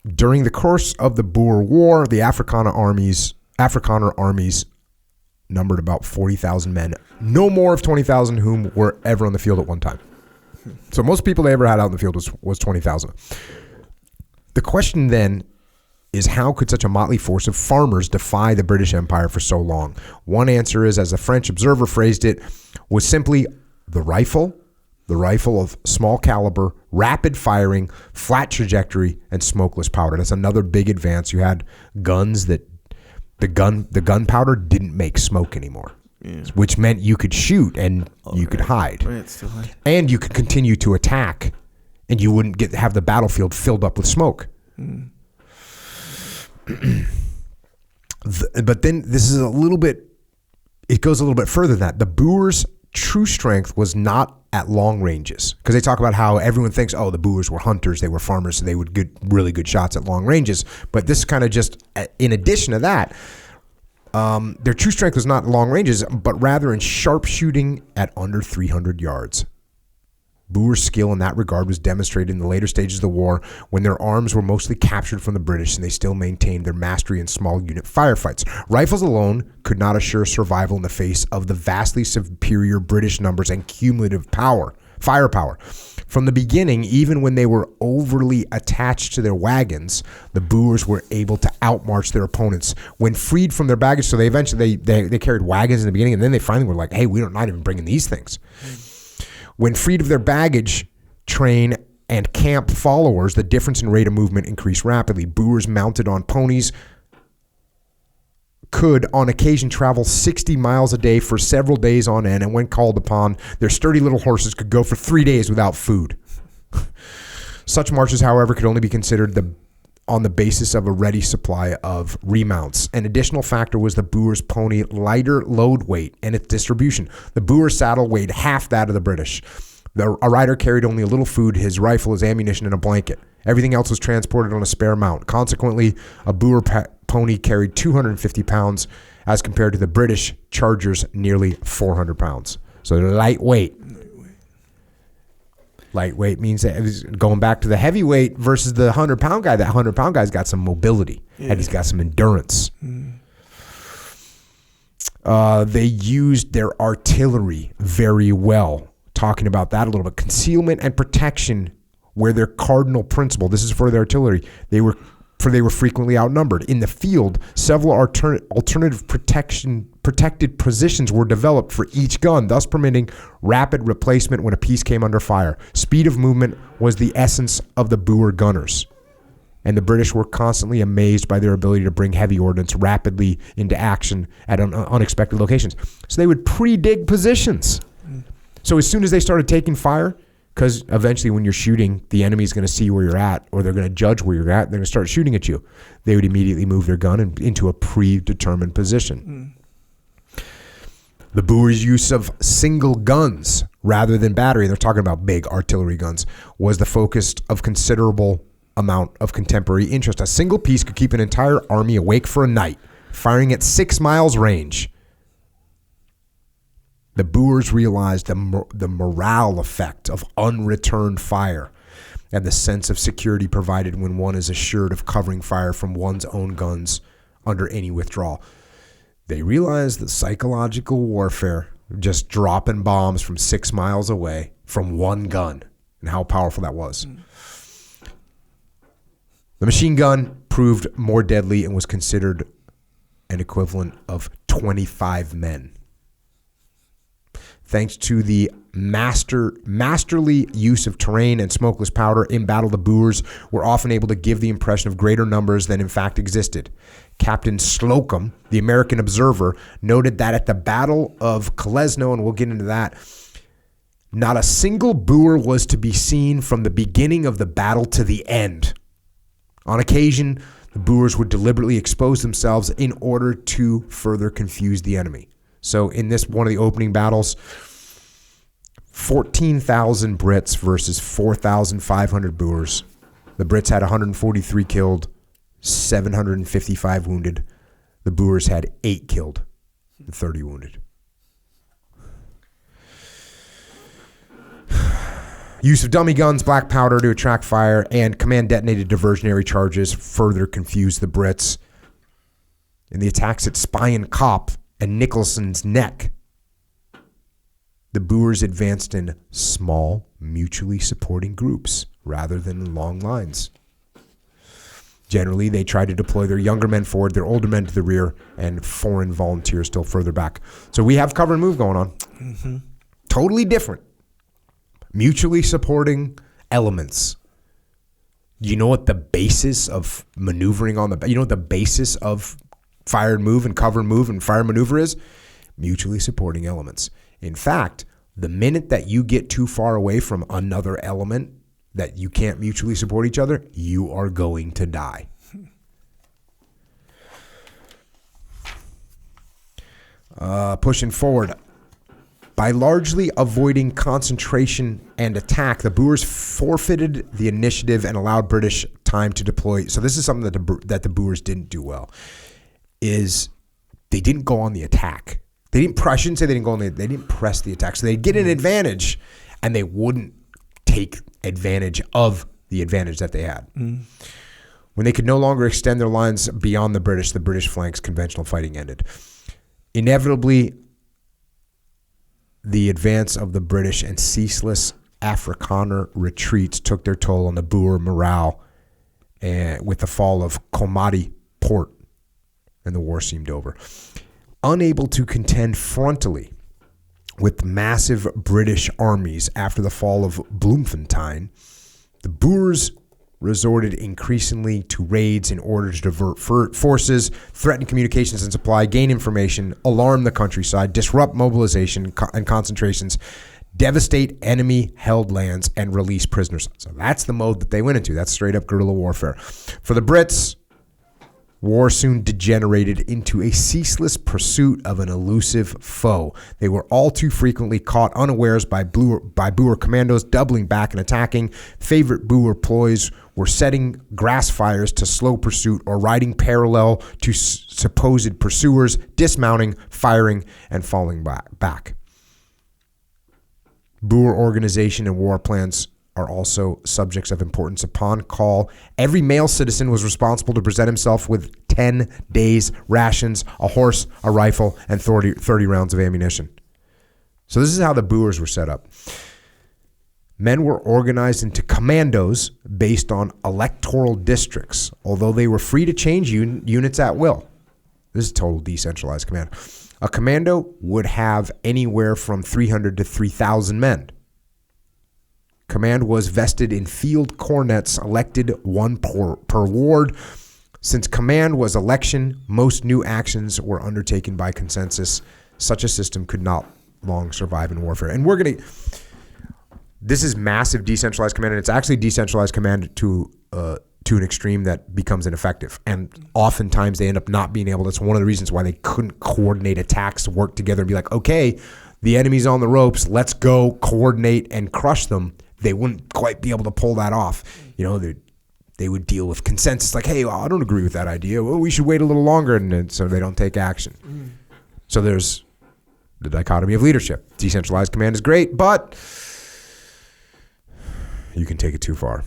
During the course of the Boer War, the Afrikaner armies numbered about 40,000 men, no more of 20,000 whom were ever on the field at one time. So most people they ever had out in the field was 20,000. The question then is, how could such a motley force of farmers defy the British Empire for so long? One answer is, as a French observer phrased it, was simply the rifle of small caliber, rapid firing, flat trajectory, and smokeless powder. That's another big advance. You had guns that the gunpowder didn't make smoke anymore, which meant you could shoot and you could hide. Right, still hide. And you could continue to attack, and you wouldn't have the battlefield filled up with smoke. But then this is it goes a little bit further than that. The Boers' true strength was not at long ranges, because they talk about how everyone thinks, oh, the Boers were hunters, they were farmers, so they would get really good shots at long ranges. But this kind of just, in addition to that, their true strength was not long ranges, but rather in sharpshooting at under 300 yards. Boers' skill in that regard was demonstrated in the later stages of the war, when their arms were mostly captured from the British and they still maintained their mastery in small unit firefights. Rifles alone could not assure survival in the face of the vastly superior British numbers and cumulative firepower. From the beginning, even when they were overly attached to their wagons, the Boers were able to outmarch their opponents. When freed from their baggage, so they eventually they carried wagons in the beginning, and then they finally were like, hey, we're not even bringing these things. When freed of their baggage, train, and camp followers, the difference in rate of movement increased rapidly. Boers mounted on ponies could, on occasion, travel 60 miles a day for several days on end, and when called upon, their sturdy little horses could go for 3 days without food. Such marches, however, could only be considered on the basis of a ready supply of remounts. An additional factor was the Boer's pony lighter load weight and its distribution. The Boer saddle weighed half that of the British. A rider carried only a little food, his rifle, his ammunition, and a blanket. Everything else was transported on a spare mount. Consequently, a Boer pony carried 250 pounds as compared to the British chargers nearly 400 pounds. So they're lightweight. Lightweight means that going back to the heavyweight versus the 100-pound guy. That 100-pound guy's got some mobility and he's got some endurance. They used their artillery very well. Talking about that a little bit. Concealment and protection were their cardinal principle. This is for the artillery. They were frequently outnumbered. In the field, several alternative protected positions were developed for each gun, thus permitting rapid replacement when a piece came under fire. Speed of movement was the essence of the Boer gunners, and the British were constantly amazed by their ability to bring heavy ordnance rapidly into action at unexpected locations. So they would pre-dig positions. So as soon as they started taking fire, Because eventually when you're shooting, the enemy's going to see where you're at, or they're going to judge where you're at. They're going to start shooting at you. They would immediately move their gun into a predetermined position. The Boers' use of single guns rather than battery, they're talking about big artillery guns, was the focus of considerable amount of contemporary interest. A single piece could keep an entire army awake for a night, firing at 6 miles range. The Boers realized the morale effect of unreturned fire and the sense of security provided when one is assured of covering fire from one's own guns under any withdrawal. They realized that psychological warfare, just dropping bombs from 6 miles away from one gun, and how powerful that was. The machine gun proved more deadly and was considered an equivalent of 25 men. Thanks to the masterly use of terrain and smokeless powder in battle, the Boers were often able to give the impression of greater numbers than in fact existed. Captain Slocum, the American observer, noted that at the Battle of Kolesno, and we'll get into that, not a single Boer was to be seen from the beginning of the battle to the end. On occasion, the Boers would deliberately expose themselves in order to further confuse the enemy. So in this one of the opening battles, 14,000 Brits versus 4,500 Boers. The Brits had 143 killed, 755 wounded. The Boers had 8 killed and 30 wounded. Use of dummy guns, black powder to attract fire, and command-detonated diversionary charges further confused the Brits. In the attacks at Spion Kop and Nicholson's Neck, the Boers advanced in small, mutually supporting groups rather than in long lines. Generally, they tried to deploy their younger men forward, their older men to the rear, and foreign volunteers still further back. So we have cover and move going on. Mm-hmm. Totally different. Mutually supporting elements. You know what the basis of maneuvering on the... You know what the basis of fire and move and cover and move and fire and maneuver is? Mutually supporting elements. In fact, the minute that you get too far away from another element that you can't mutually support each other, you are going to die. Pushing forward. By largely avoiding concentration and attack, the Boers forfeited the initiative and allowed British time to deploy. So this is something that the Boers didn't do well, is they didn't go on the attack. I shouldn't say they didn't go on the, they didn't press the attack. So they'd get an advantage and they wouldn't take advantage of the advantage that they had. Mm. When they could no longer extend their lines beyond the British flank's conventional fighting ended. Inevitably, the advance of the British and ceaseless Afrikaner retreats took their toll on the Boer morale, and with the fall of Komati Port, and the war seemed over. Unable to contend frontally with massive British armies after the fall of Bloemfontein, the Boers resorted increasingly to raids in order to divert forces, threaten communications and supply, gain information, alarm the countryside, disrupt mobilization and concentrations, devastate enemy-held lands, and release prisoners. So that's the mode that they went into. That's straight-up guerrilla warfare. For the Brits, war soon degenerated into a ceaseless pursuit of an elusive foe. They were all too frequently caught unawares by Boer commandos, doubling back and attacking. Favorite Boer ploys were setting grass fires to slow pursuit or riding parallel to supposed pursuers, dismounting, firing, and falling back. Boer organization and war plans are also subjects of importance. Upon call, every male citizen was responsible to present himself with 10 days' rations, a horse, a rifle, and 30 rounds of ammunition. So this is how the Boers were set up. Men were organized into commandos based on electoral districts, although they were free to change units at will. This is total decentralized command. A commando would have anywhere from 300 to 3,000 men. Command was vested in field cornets, elected one per ward. Since command was election, most new actions were undertaken by consensus. Such a system could not long survive in warfare. And This is massive decentralized command, and it's actually decentralized command to an extreme that becomes ineffective. And oftentimes they end up not being able. That's one of the reasons why they couldn't coordinate attacks to work together and be like, okay, the enemy's on the ropes, let's go coordinate and crush them. They wouldn't quite be able to pull that off. They would deal with consensus like, hey, well, I don't agree with that idea. Well, we should wait a little longer, and so they don't take action. So there's the dichotomy of leadership. Decentralized command is great, but you can take it too far.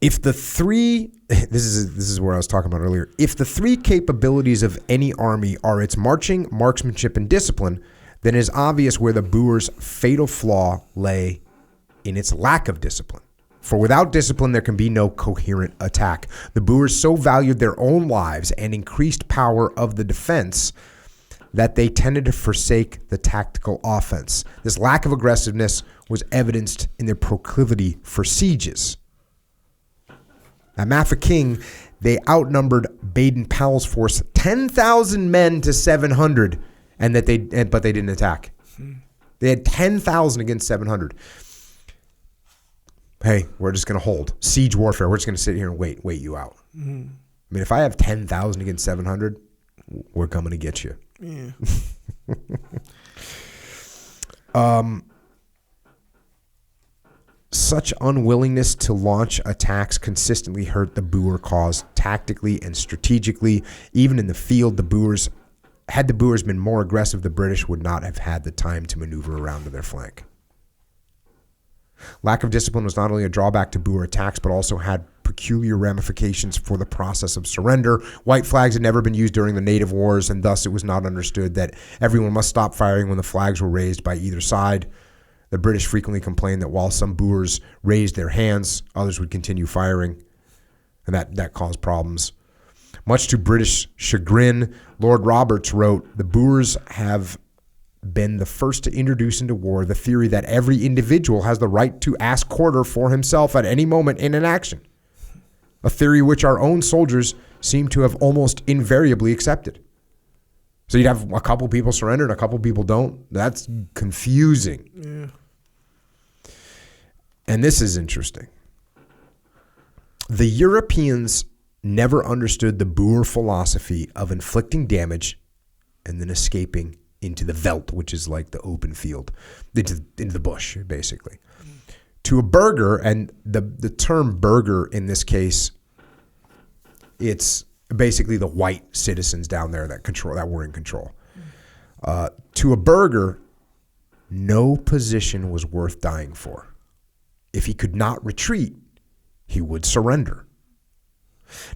If the three, this is where I was talking about earlier. If the three capabilities of any army are its marching, marksmanship, and discipline, then it is obvious where the Boers' fatal flaw lay in its lack of discipline. For without discipline, there can be no coherent attack. The Boers so valued their own lives and increased power of the defense that they tended to forsake the tactical offense. This lack of aggressiveness was evidenced in their proclivity for sieges. At Mafeking, they outnumbered Baden-Powell's force 10,000 men to 700, but they didn't attack. They had 10,000 against 700. Hey, we're just going to hold. Siege warfare. We're just going to sit here and wait you out. I mean, if I have 10,000 against 700, we're coming to get you. Yeah. Such unwillingness to launch attacks consistently hurt the Boer cause tactically and strategically. Even in the field, had the Boers been more aggressive, the British would not have had the time to maneuver around to their flank. Lack of discipline was not only a drawback to Boer attacks, but also had peculiar ramifications for the process of surrender. White flags had never been used during the native wars, and thus it was not understood that everyone must stop firing when the flags were raised by either side. The British frequently complained that while some Boers raised their hands, others would continue firing, and that caused problems. Much to British chagrin, Lord Roberts wrote, "The Boers have been the first to introduce into war the theory that every individual has the right to ask quarter for himself at any moment in an action, a theory which our own soldiers seem to have almost invariably accepted." So you'd have a couple people surrender and a couple people don't. That's confusing. Yeah. And this is interesting. The Europeans never understood the Boer philosophy of inflicting damage and then escaping into the veldt, which is like the open field, into the bush, basically. To a burgher, and the term burgher in this case, it's basically the white citizens down there that were in control. To a burgher, no position was worth dying for. If he could not retreat, he would surrender.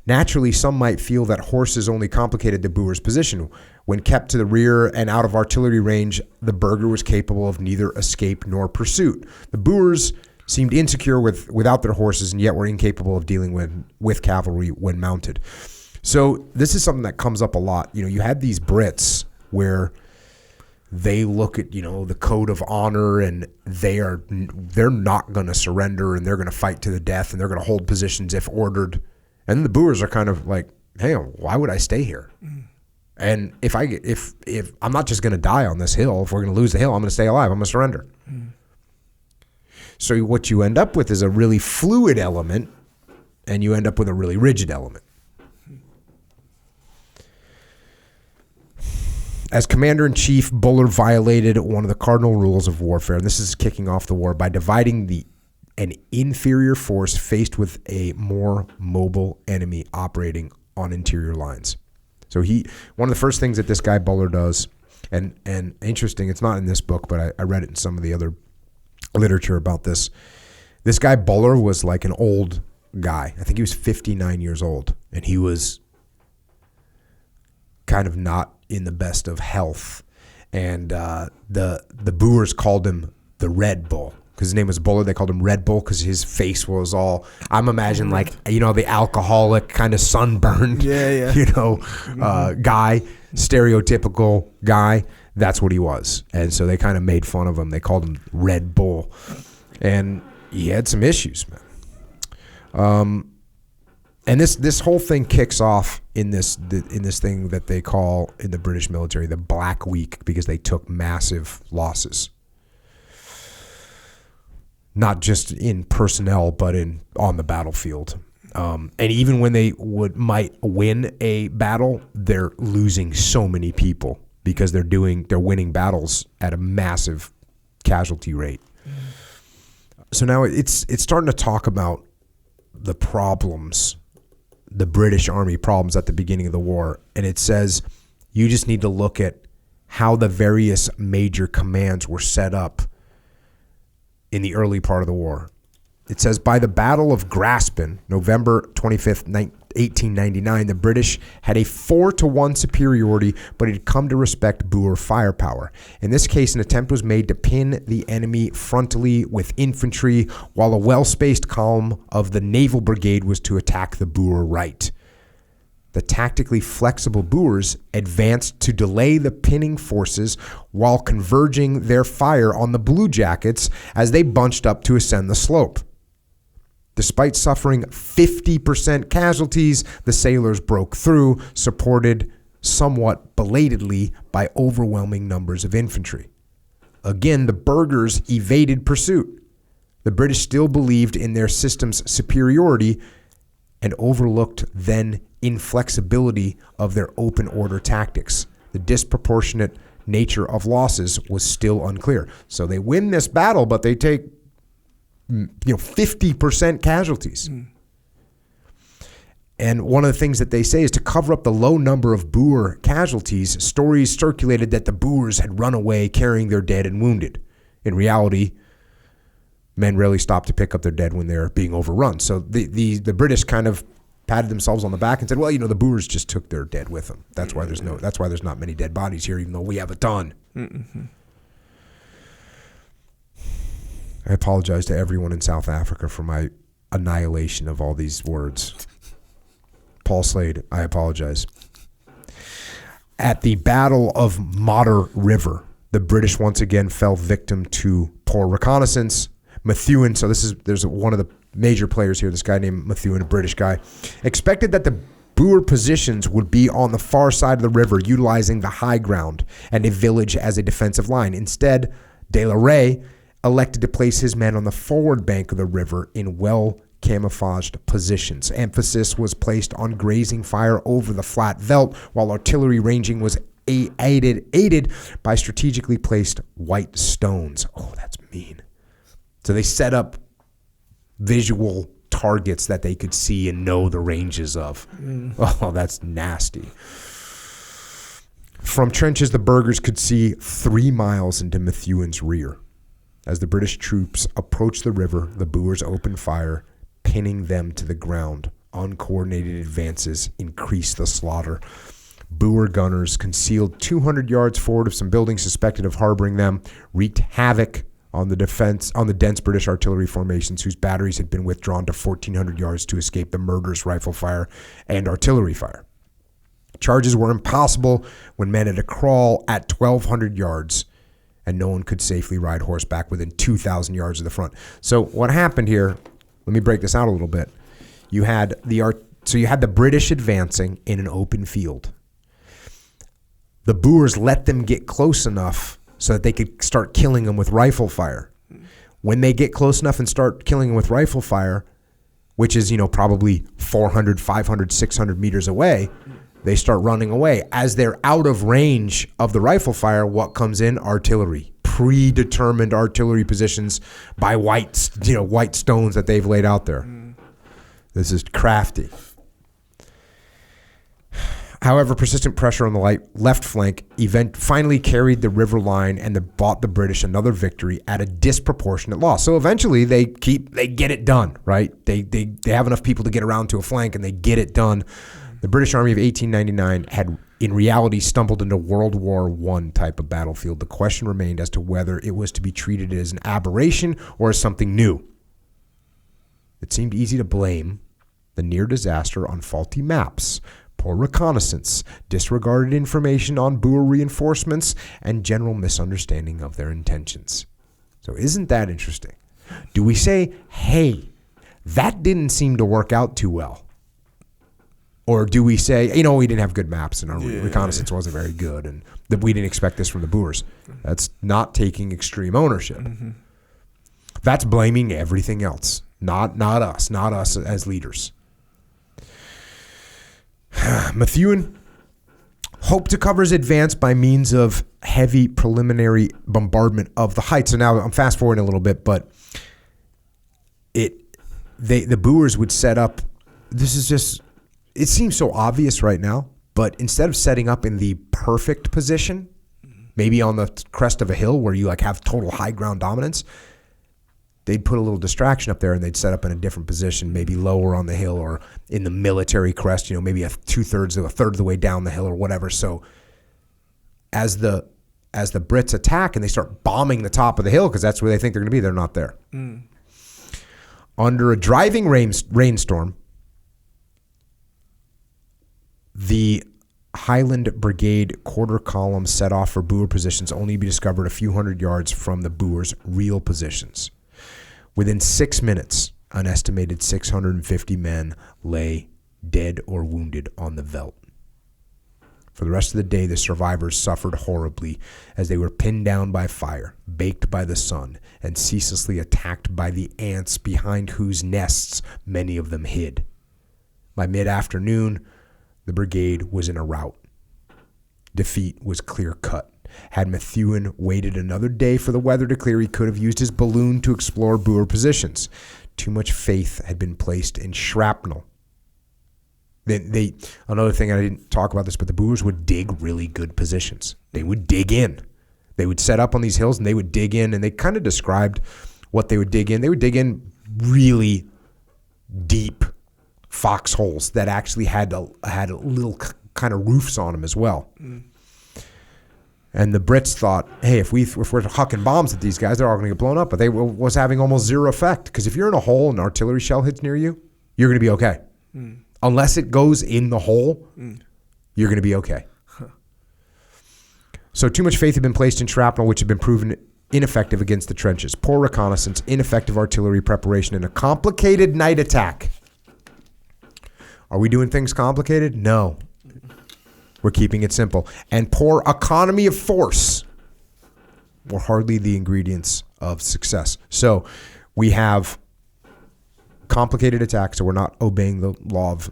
Naturally, some might feel that horses only complicated the Boer's position. When kept to the rear and out of artillery range, the burgher was capable of neither escape nor pursuit. The Boers seemed insecure without their horses and yet were incapable of dealing with cavalry when mounted. So this is something that comes up a lot. You had these Brits where they look at, the code of honor, and they're not going to surrender, and they're going to fight to the death, and they're going to hold positions if ordered. And the Boers are kind of like, hey, why would I stay here? And if I'm not just going to die on this hill, if we're going to lose the hill, I'm going to stay alive. I'm going to surrender. So what you end up with is a really fluid element, and you end up with a really rigid element. As commander-in-chief, Buller violated one of the cardinal rules of warfare, and this is kicking off the war, by dividing an inferior force faced with a more mobile enemy operating on interior lines. So one of the first things that this guy Buller does, and interesting, it's not in this book, but I read it in some of the other literature about this. This guy Buller was like an old guy. I think he was 59 years old, and he was kind of not in the best of health. And the Boers called him the Red Bull. Because his name was Buller, they called him Red Bull because his face was all, I'm imagining like, the alcoholic kind of sunburned, guy, stereotypical guy. That's what he was. And so they kind of made fun of him. They called him Red Bull. And he had some issues, man. And this whole thing kicks off in this thing that they call in the British military the Black Week, because they took massive losses. not just in personnel, but on the battlefield. And even when they might win a battle, they're losing so many people because they're winning battles at a massive casualty rate. So now it's starting to talk about the problems, the British Army problems at the beginning of the war, and it says you just need to look at how the various major commands were set up in the early part of the war. It says, by the Battle of Graspin, November 25th, 1899, the British had a 4-1 superiority, but had come to respect Boer firepower. In this case, an attempt was made to pin the enemy frontally with infantry, while a well-spaced column of the Naval Brigade was to attack the Boer right. The tactically flexible Boers advanced to delay the pinning forces while converging their fire on the Blue Jackets as they bunched up to ascend the slope. Despite suffering 50% casualties, the sailors broke through, supported somewhat belatedly by overwhelming numbers of infantry. Again, the burghers evaded pursuit. The British still believed in their system's superiority and overlooked then inflexibility of their open order tactics. The disproportionate nature of losses was still unclear. So they win this battle, but they take 50% casualties. And one of the things that they say is to cover up the low number of Boer casualties, stories circulated that the Boers had run away carrying their dead and wounded. In reality, men rarely stop to pick up their dead when they're being overrun. So the British kind of patted themselves on the back and said, well, the Boers just took their dead with them. That's why there's not many dead bodies here, even though we have a ton. Mm-hmm. I apologize to everyone in South Africa for my annihilation of all these words. Paul Slade, I apologize. At the Battle of Modder River, the British once again fell victim to poor reconnaissance. Methuen, so there's one of the major players here, this guy named Methuen, a British guy, expected that the Boer positions would be on the far side of the river, utilizing the high ground and a village as a defensive line. Instead, De La Rey elected to place his men on the forward bank of the river in well-camouflaged positions. Emphasis was placed on grazing fire over the flat veldt, while artillery ranging was aided by strategically placed white stones. Oh, that's mean. So they set up visual targets that they could see and know the ranges of. Oh, that's nasty. From trenches, the burghers could see 3 miles into Methuen's rear. As the British troops approached the river, the Boers opened fire, pinning them to the ground. Uncoordinated advances increased the slaughter. Boer gunners, concealed 200 yards forward of some buildings suspected of harboring them, wreaked havoc on the dense British artillery formations whose batteries had been withdrawn to 1,400 yards to escape the murderous rifle fire and artillery fire. Charges were impossible when men had to crawl at 1,200 yards, and no one could safely ride horseback within 2,000 yards of the front. So what happened here, let me break this out a little bit. You had the British advancing in an open field. The Boers let them get close enough so that they could start killing them with rifle fire. When they get close enough and start killing them with rifle fire, which is, probably 400, 500, 600 meters away, they start running away. As they're out of range of the rifle fire, what comes in? Artillery. Predetermined artillery positions by white stones that they've laid out there. This is crafty. However, persistent pressure on the left flank finally carried the river line and bought the British another victory at a disproportionate loss. So eventually they get it done, right? They have enough people to get around to a flank and they get it done. The British Army of 1899 had, in reality, stumbled into World War I type of battlefield. The question remained as to whether it was to be treated as an aberration or as something new. It seemed easy to blame the near disaster on faulty maps, poor reconnaissance, disregarded information on Boer reinforcements, and general misunderstanding of their intentions. So isn't that interesting? Do we say, hey, that didn't seem to work out too well? Or do we say, we didn't have good maps and our reconnaissance wasn't very good and that we didn't expect this from the Boers? That's not taking extreme ownership. Mm-hmm. That's blaming everything else, not us as leaders. Methuen hoped to cover his advance by means of heavy preliminary bombardment of the heights. So now I'm fast forwarding a little bit, but the Boers would set up. It seems so obvious right now, but instead of setting up in the perfect position, maybe on the crest of a hill where you like have total high ground dominance, they'd put a little distraction up there and they'd set up in a different position, maybe lower on the hill or in the military crest, maybe a third of the way down the hill or whatever. So as the Brits attack and they start bombing the top of the hill because that's where they think they're going to be, they're not there. Under a driving rainstorm, the Highland Brigade quarter column set off for Boer positions only to be discovered a few hundred yards from the Boers' real positions. Within 6 minutes, an estimated 650 men lay dead or wounded on the veldt. For the rest of the day, the survivors suffered horribly as they were pinned down by fire, baked by the sun, and ceaselessly attacked by the ants behind whose nests many of them hid. By mid-afternoon, the brigade was in a rout. Defeat was clear-cut. Had Methuen waited another day for the weather to clear, he could have used his balloon to explore Boer positions. Too much faith had been placed in shrapnel. Another thing, I didn't talk about this, but the Boers would dig really good positions. They would dig in. They would set up on these hills and they would dig in, and they kind of described what they would dig in. They would dig in really deep foxholes that actually had a little kind of roofs on them as well. And the Brits thought, hey, if we're hucking bombs at these guys, they're all going to get blown up. But they was having almost zero effect, because if you're in a hole and an artillery shell hits near you, you're going to be okay. Unless it goes in the hole, you're going to be okay. So too much faith had been placed in shrapnel, which had been proven ineffective against the trenches. Poor reconnaissance, ineffective artillery preparation, and a complicated night attack. Are we doing things complicated? No. We're keeping it simple. And poor economy of force were hardly the ingredients of success. So we have complicated attacks, so we're not obeying the law of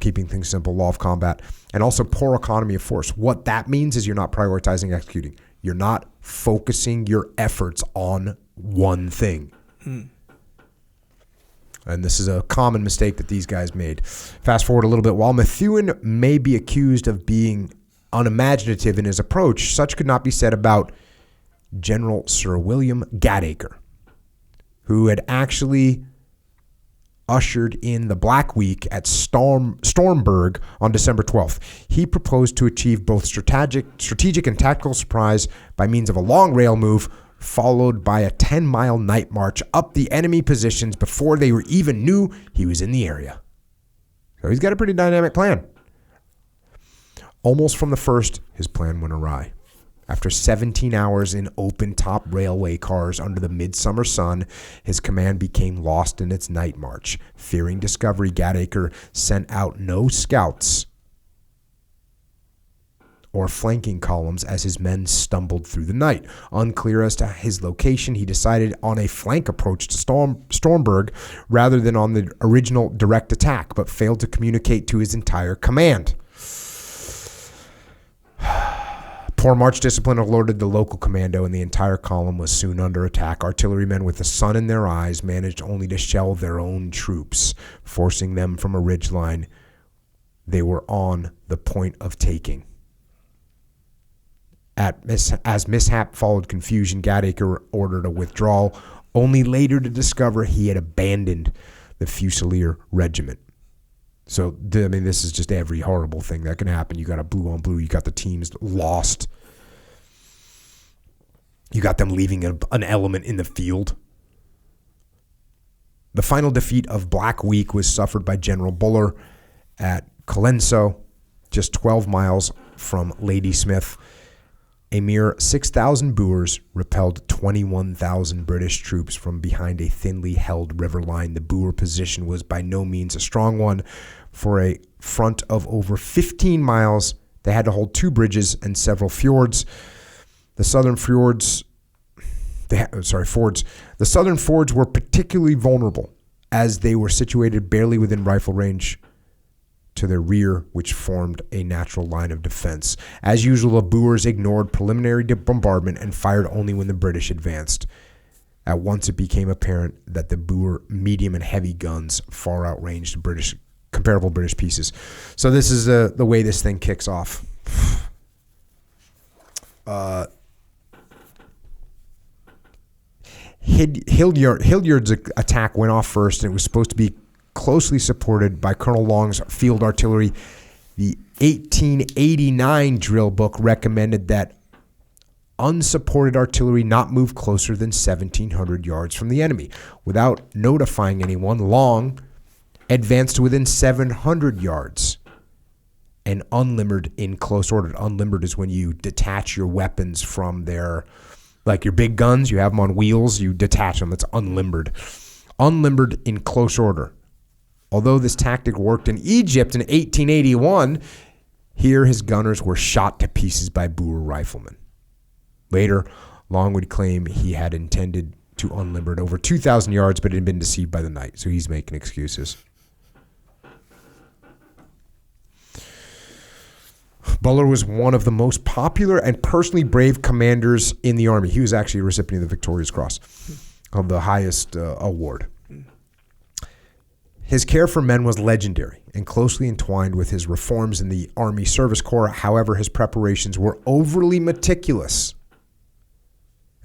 keeping things simple, law of combat, and also poor economy of force. What that means is you're not prioritizing executing. You're not focusing your efforts on one thing. And this is a common mistake that these guys made. Fast forward a little bit. While Methuen may be accused of being unimaginative in his approach, such could not be said about General Sir William Gatacre, who had actually ushered in the Black Week at Stormberg on December 12th. He proposed to achieve both strategic and tactical surprise by means of a long rail move, followed by a 10-mile night march up the enemy positions before they were even knew he was in the area. So he's got a pretty dynamic plan. Almost from the first, his plan went awry. After 17 hours in open-top railway cars under the midsummer sun, his command became lost in its night march. Fearing discovery, Gatacre sent out no scouts or flanking columns as his men stumbled through the night. Unclear as to his location, he decided on a flank approach to Stormberg rather than on the original direct attack, but failed to communicate to his entire command. Poor march discipline alerted the local commando, and the entire column was soon under attack. Artillerymen with the sun in their eyes managed only to shell their own troops, forcing them from a ridgeline they were on the point of taking. As mishap followed confusion, Gatacre ordered a withdrawal, only later to discover he had abandoned the Fusilier Regiment. So, I mean, this is just every horrible thing that can happen. You got a blue on blue. You got the teams lost. You got them leaving an element in the field. The final defeat of Black Week was suffered by General Buller at Colenso, just 12 miles from Ladysmith. A mere 6,000 Boers repelled 21,000 British troops from behind a thinly held river line. The Boer position was by no means a strong one. For a front of over 15 miles, they had to hold 2 bridges and several fjords. The southern fjords fords. The southern fords were particularly vulnerable as they were situated barely within rifle range to their rear, which formed a natural line of defense. As usual, the Boers ignored preliminary bombardment and fired only when the British advanced. At once, it became apparent that the Boer medium and heavy guns far outranged comparable British pieces. So this is the way this thing kicks off. Hildyard's attack went off first, and it was supposed to be closely supported by Colonel Long's field artillery. The 1889 drill book recommended that unsupported artillery not move closer than 1,700 yards from the enemy. Without notifying anyone, Long advanced to within 700 yards and unlimbered in close order. Unlimbered is when you detach your weapons from their, like your big guns, you have them on wheels, you detach them. That's unlimbered. Unlimbered in close order. Although this tactic worked in Egypt in 1881, here his gunners were shot to pieces by Boer riflemen. Later, Long would claim he had intended to unlimber over 2,000 yards, but had been deceived by the night, so he's making excuses. Buller was one of the most popular and personally brave commanders in the Army. He was actually a recipient of the Victoria's Cross, of the highest award. His care for men was legendary and closely entwined with his reforms in the Army Service Corps. However, his preparations were overly meticulous.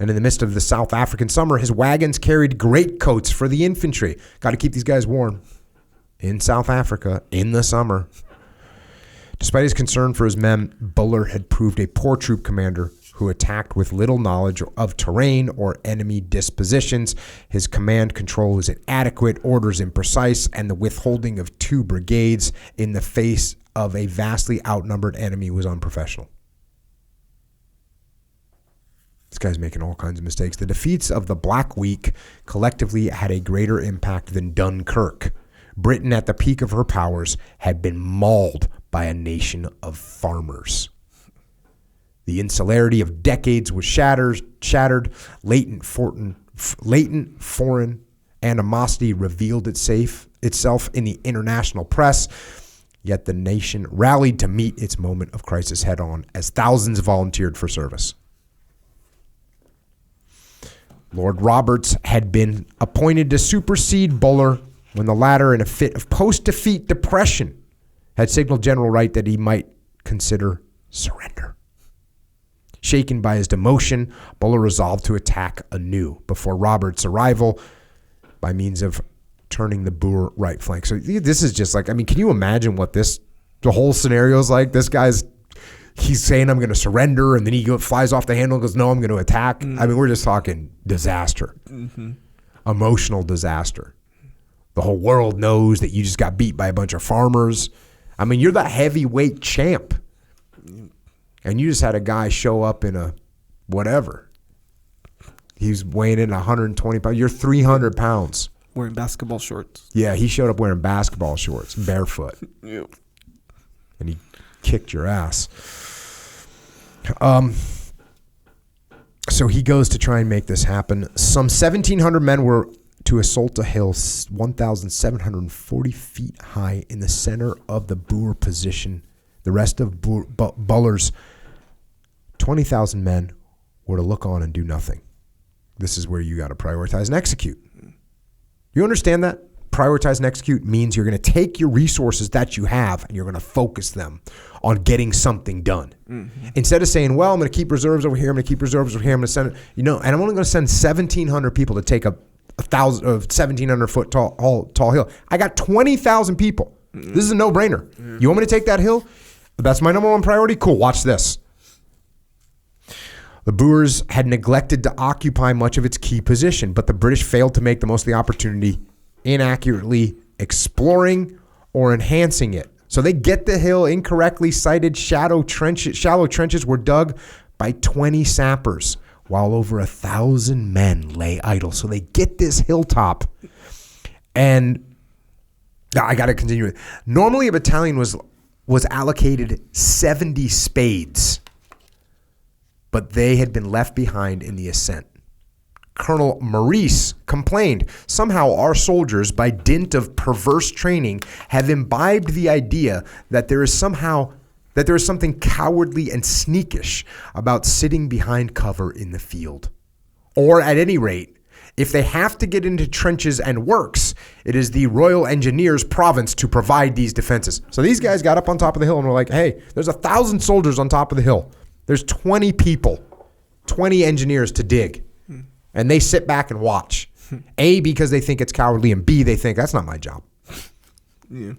And in the midst of the South African summer, his wagons carried greatcoats for the infantry. Got to keep these guys warm in South Africa in the summer. Despite his concern for his men, Buller had proved a poor troop commander who attacked with little knowledge of terrain or enemy dispositions. His command control was inadequate, orders imprecise, and the withholding of 2 brigades in the face of a vastly outnumbered enemy was unprofessional. This guy's making all kinds of mistakes. The defeats of the Black Week collectively had a greater impact than Dunkirk. Britain, at the peak of her powers, had been mauled by a nation of farmers. The insularity of decades was shattered. Latent foreign animosity revealed itself in the international press. Yet the nation rallied to meet its moment of crisis head on as thousands volunteered for service. Lord Roberts had been appointed to supersede Buller when the latter, in a fit of post-defeat depression, had signaled General Wright that he might consider surrender. Shaken by his demotion, Buller resolved to attack anew before Roberts' arrival by means of turning the Boer right flank. So this is just like, I mean, can you imagine what the whole scenario is like? He's saying, I'm going to surrender, and then he flies off the handle and goes, no, I'm going to attack. Mm-hmm. I mean, we're just talking disaster. Mm-hmm. Emotional disaster. The whole world knows that you just got beat by a bunch of farmers. I mean, you're the heavyweight champ. And you just had a guy show up in a whatever. He's weighing in 120 pounds. You're 300 pounds. Wearing basketball shorts. Yeah, he showed up wearing basketball shorts, barefoot. Yep. And he kicked your ass. So he goes to try and make this happen. Some 1,700 men were to assault a hill 1,740 feet high in the center of the Boer position. The rest of Buller's 20,000 men were to look on and do nothing. This is where you got to prioritize and execute. You understand that? Prioritize and execute means you're going to take your resources that you have and you're going to focus them on getting something done. Mm-hmm. Instead of saying, well, I'm going to keep reserves over here, I'm going to keep reserves over here, I'm going to send, and I'm only going to send 1,700 people to take a 1,700 foot tall hill. I got 20,000 people. Mm-hmm. This is a no-brainer. Mm-hmm. You want me to take that hill? That's my number one priority? Cool, watch this. The Boers had neglected to occupy much of its key position, but the British failed to make the most of the opportunity, inaccurately exploring or enhancing it. So they get the hill incorrectly sited. Shallow trenches were dug by 20 sappers, while over 1,000 men lay idle. So they get this hilltop, and I got to continue. Normally, a battalion was allocated 70 spades, but they had been left behind in the ascent. Colonel Maurice complained, somehow our soldiers, by dint of perverse training, have imbibed the idea that there is something cowardly and sneakish about sitting behind cover in the field. Or at any rate, if they have to get into trenches and works, it is the Royal Engineers province to provide these defenses. So these guys got up on top of the hill and were like, hey, there's 1,000 soldiers on top of the hill. There's 20 people, 20 engineers to dig. And they sit back and watch. A, because they think it's cowardly, and B, they think that's not my job. Yeah.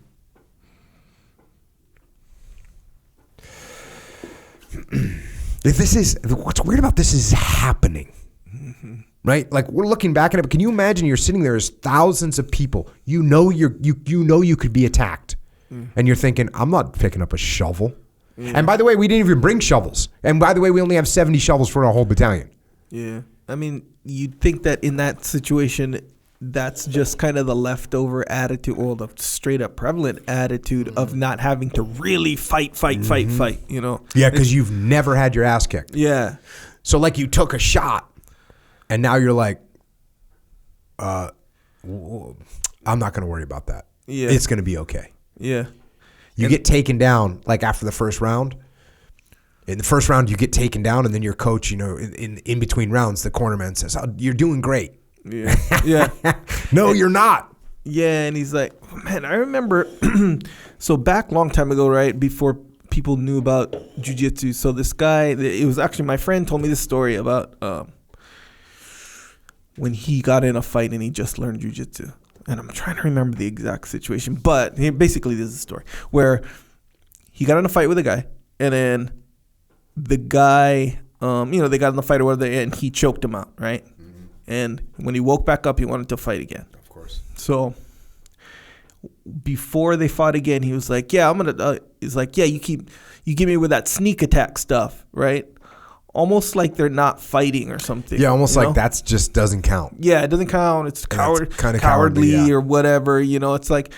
What's weird about this is happening. Right? Like, we're looking back at it, but can you imagine you're sitting there as thousands of people. You know you could be attacked. And you're thinking, I'm not picking up a shovel. And by the way, we didn't even bring shovels. And by the way, we only have 70 shovels for a whole battalion. Yeah. I mean, you'd think that in that situation, that's just kind of the leftover attitude, or the straight up prevalent attitude of not having to really fight, you know? Yeah, because you've never had your ass kicked. Yeah. So like you took a shot and now you're like, I'm not going to worry about that. Yeah. It's going to be okay. Yeah. You get taken down like after the first round. In the first round, you get taken down, and then your coach, you know, in between rounds, the cornerman says, oh, you're doing great. Yeah. Yeah. No, you're not. Yeah, and he's like, man, I remember, so back long time ago, right, before people knew about jiu-jitsu, so this guy, it was actually my friend told me this story about when he got in a fight and he just learned jiu-jitsu. And I'm trying to remember the exact situation, but basically this is a story where he got in a fight with a guy, and then the guy, they got in the fight or whatever, and he choked him out, right? Mm-hmm. And when he woke back up, he wanted to fight again. Of course. So before they fought again, he was like, "Yeah, I'm gonna." He's like, "Yeah, you give me with that sneak attack stuff, right? Almost like they're not fighting or something." Yeah, almost like that just doesn't count. Yeah, it doesn't count. It's kind of cowardly yeah. or whatever. You know, it's like.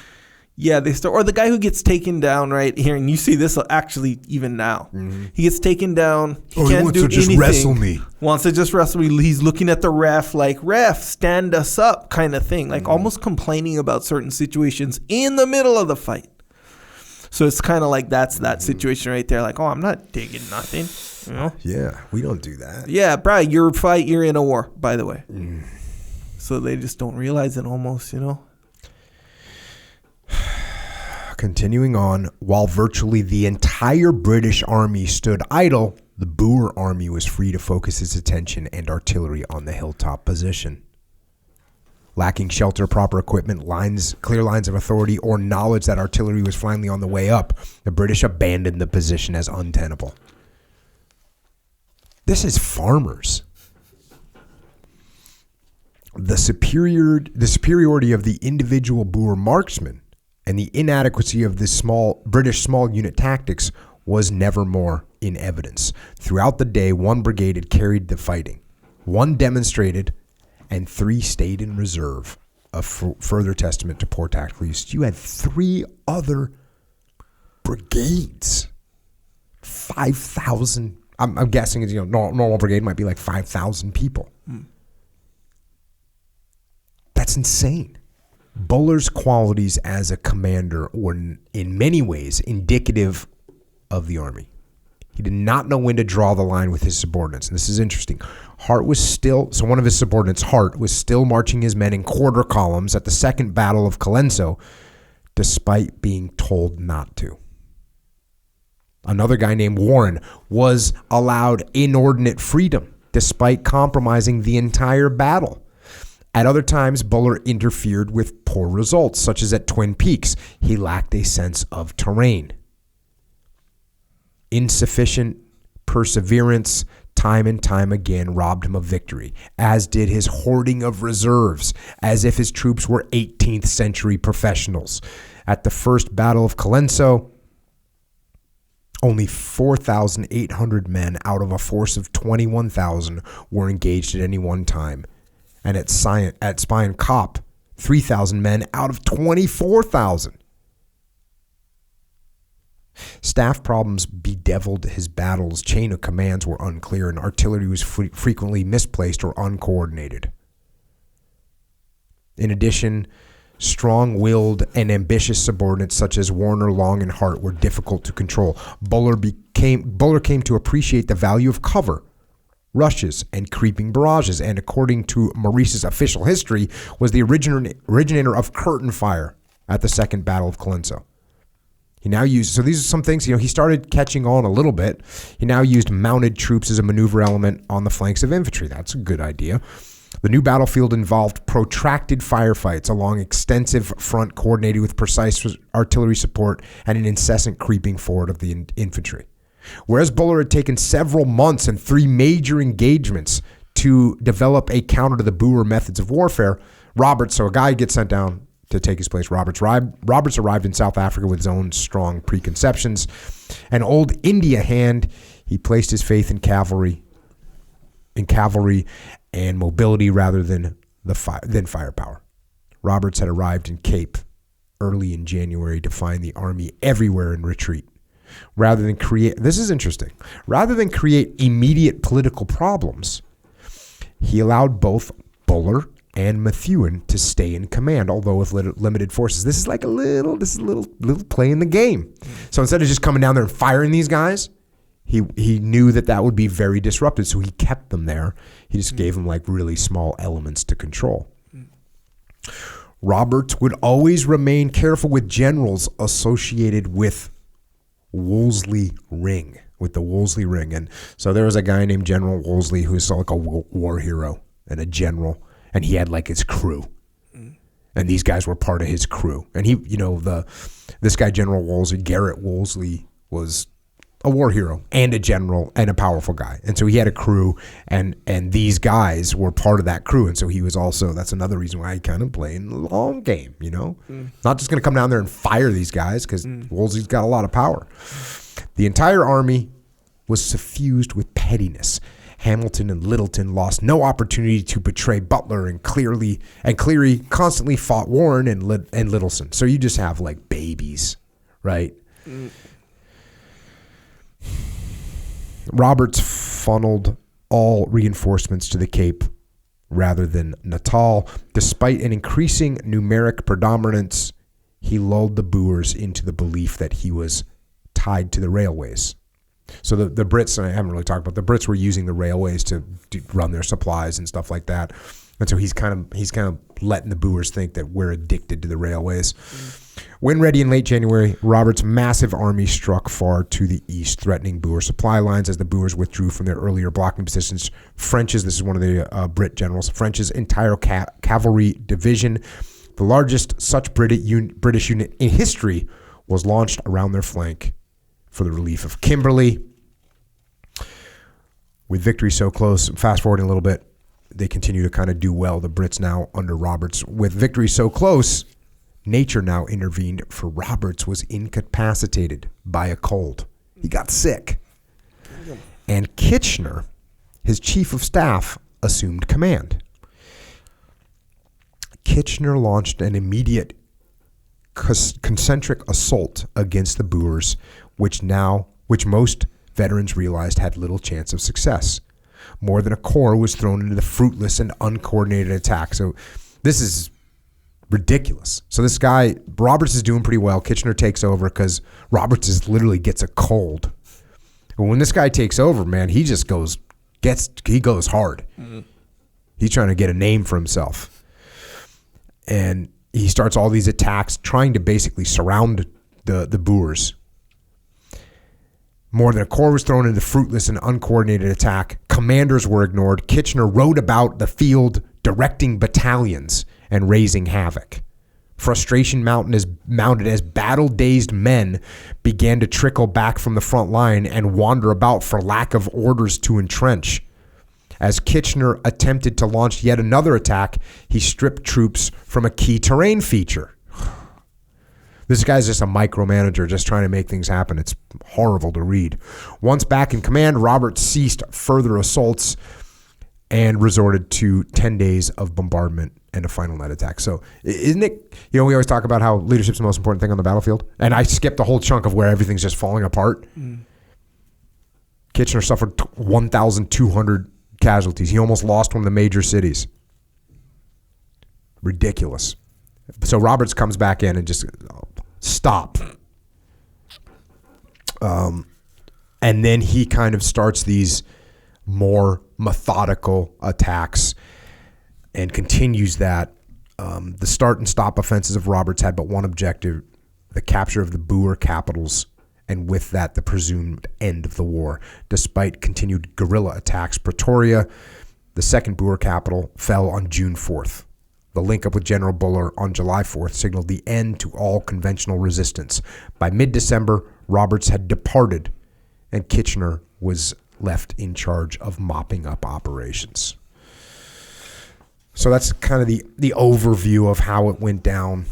Yeah, they start, or the guy who gets taken down right here, and you see this actually even now. Mm-hmm. He gets taken down. He can't do anything. Just wrestle me. Wants to just wrestle me. He's looking at the ref like, ref, stand us up, kind of thing. Like almost complaining about certain situations in the middle of the fight. So it's kind of like that's that situation right there. Like, oh, I'm not taking nothing. You know? Yeah, we don't do that. Yeah, Brian, you're in a war, by the way. So they just don't realize it almost, you know. Continuing on, while virtually the entire British army stood idle, the Boer army was free to focus its attention and artillery on the hilltop position. Lacking shelter, proper equipment, clear lines of authority, or knowledge that artillery was finally on the way up, the British abandoned the position as untenable. This is farmers. The superiority of the individual Boer marksman and the inadequacy of this British small unit tactics was never more in evidence. Throughout the day, one brigade had carried the fighting, one demonstrated, and 3 stayed in reserve. A further testament to poor tactical use. You had 3 other brigades. 5,000. I'm guessing, normal brigade might be like 5,000 people. That's insane. Buller's qualities as a commander were in many ways indicative of the army. He did not know when to draw the line with his subordinates. And this is interesting. One of his subordinates, Hart, was still marching his men in quarter columns at the Second Battle of Colenso, despite being told not to. Another guy named Warren was allowed inordinate freedom, despite compromising the entire battle. At other times, Buller interfered with poor results, such as at Twin Peaks. He lacked a sense of terrain. Insufficient perseverance, time and time again, robbed him of victory, as did his hoarding of reserves, as if his troops were 18th century professionals. At the First Battle of Colenso, only 4,800 men out of a force of 21,000 were engaged at any one time. And at Spion Kop, 3,000 men out of 24,000. Staff problems bedeviled his battles. Chain of commands were unclear, and artillery was frequently misplaced or uncoordinated. In addition, strong-willed and ambitious subordinates such as Warner, Long, and Hart were difficult to control. Buller came to appreciate the value of cover, rushes, and creeping barrages, and according to Maurice's official history, was the originator of curtain fire at the Second Battle of Colenso. He now used, so these are some things, he started catching on a little bit. He now used mounted troops as a maneuver element on the flanks of infantry. That's a good idea. The new battlefield involved protracted firefights along extensive front coordinated with precise artillery support and an incessant creeping forward of the infantry. Whereas Buller had taken several months and 3 major engagements to develop a counter to the Boer methods of warfare, so a guy gets sent down to take his place. Roberts arrived in South Africa with his own strong preconceptions. An old India hand, he placed his faith in cavalry and mobility rather than firepower. Roberts had arrived in Cape early in January to find the army everywhere in retreat. This is interesting. Rather than create immediate political problems, he allowed both Buller and Methuen to stay in command, although with limited forces. This is a little play in the game. So instead of just coming down there and firing these guys, he knew that would be very disruptive, so he kept them there. He just gave them really small elements to control. Roberts would always remain careful with generals associated with Wolseley Ring, and so there was a guy named General Wolseley who was like a war hero and a general, and he had his crew, and these guys were part of his crew. And he, this guy General Wolseley, Garrett Wolseley, was a war hero and a general and a powerful guy, and so he had a crew, and these guys were part of that crew, and so he was also. That's another reason why he kind of playing the long game, not just going to come down there and fire these guys because Wolseley's got a lot of power. The entire army was suffused with pettiness. Hamilton and Littleton lost no opportunity to betray Butler, and Cleary constantly fought Warren and Littleton. So you just have babies, right? Roberts funneled all reinforcements to the Cape rather than Natal. Despite an increasing numeric predominance, he lulled the Boers into the belief that he was tied to the railways. So the Brits, and I haven't really talked about, the Brits were using the railways to run their supplies and stuff like that. And so he's kind of letting the Boers think that we're addicted to the railways. When ready in late January, Roberts' massive army struck far to the east, threatening Boer supply lines as the Boers withdrew from their earlier blocking positions. This is one of the Brit generals, French's entire cavalry division, the largest such British unit in history, was launched around their flank for the relief of Kimberley. With victory so close, fast forwarding a little bit, they continue to kind of do well, the Brits now under Roberts. With victory so close, nature now intervened, for Roberts was incapacitated by a cold. He got sick. And Kitchener, his chief of staff, assumed command. Kitchener launched an immediate concentric assault against the Boers, which most veterans realized had little chance of success. More than a corps was thrown into the fruitless and uncoordinated attack. So this is ridiculous. So this guy, Roberts, is doing pretty well. Kitchener takes over because Roberts literally gets a cold. But when this guy takes over, man, he just goes hard. Mm-hmm. He's trying to get a name for himself. And he starts all these attacks, trying to basically surround the Boers. More than a corps was thrown into fruitless and uncoordinated attack. Commanders were ignored. Kitchener rode about the field, directing battalions and raising havoc. Frustration mounted as battle-dazed men began to trickle back from the front line and wander about for lack of orders to entrench. As Kitchener attempted to launch yet another attack, he stripped troops from a key terrain feature. This guy's just a micromanager, just trying to make things happen. It's horrible to read. Once back in command, Roberts ceased further assaults and resorted to 10 days of bombardment and a final night attack. So isn't it, we always talk about how leadership's the most important thing on the battlefield, and I skipped a whole chunk of where everything's just falling apart. Kitchener suffered 1,200 casualties. He almost lost one of the major cities. Ridiculous. So Roberts comes back in and just stop. And then he kind of starts these more methodical attacks and continues that. The start and stop offenses of Roberts had but one objective: the capture of the Boer capitals, and with that, the presumed end of the war. Despite continued guerrilla attacks, Pretoria, the second Boer capital, fell on June 4th. The link-up with General Buller on July 4th signaled the end to all conventional resistance. By mid-December, Roberts had departed, and Kitchener was left in charge of mopping up operations. So that's kind of the overview of how it went down.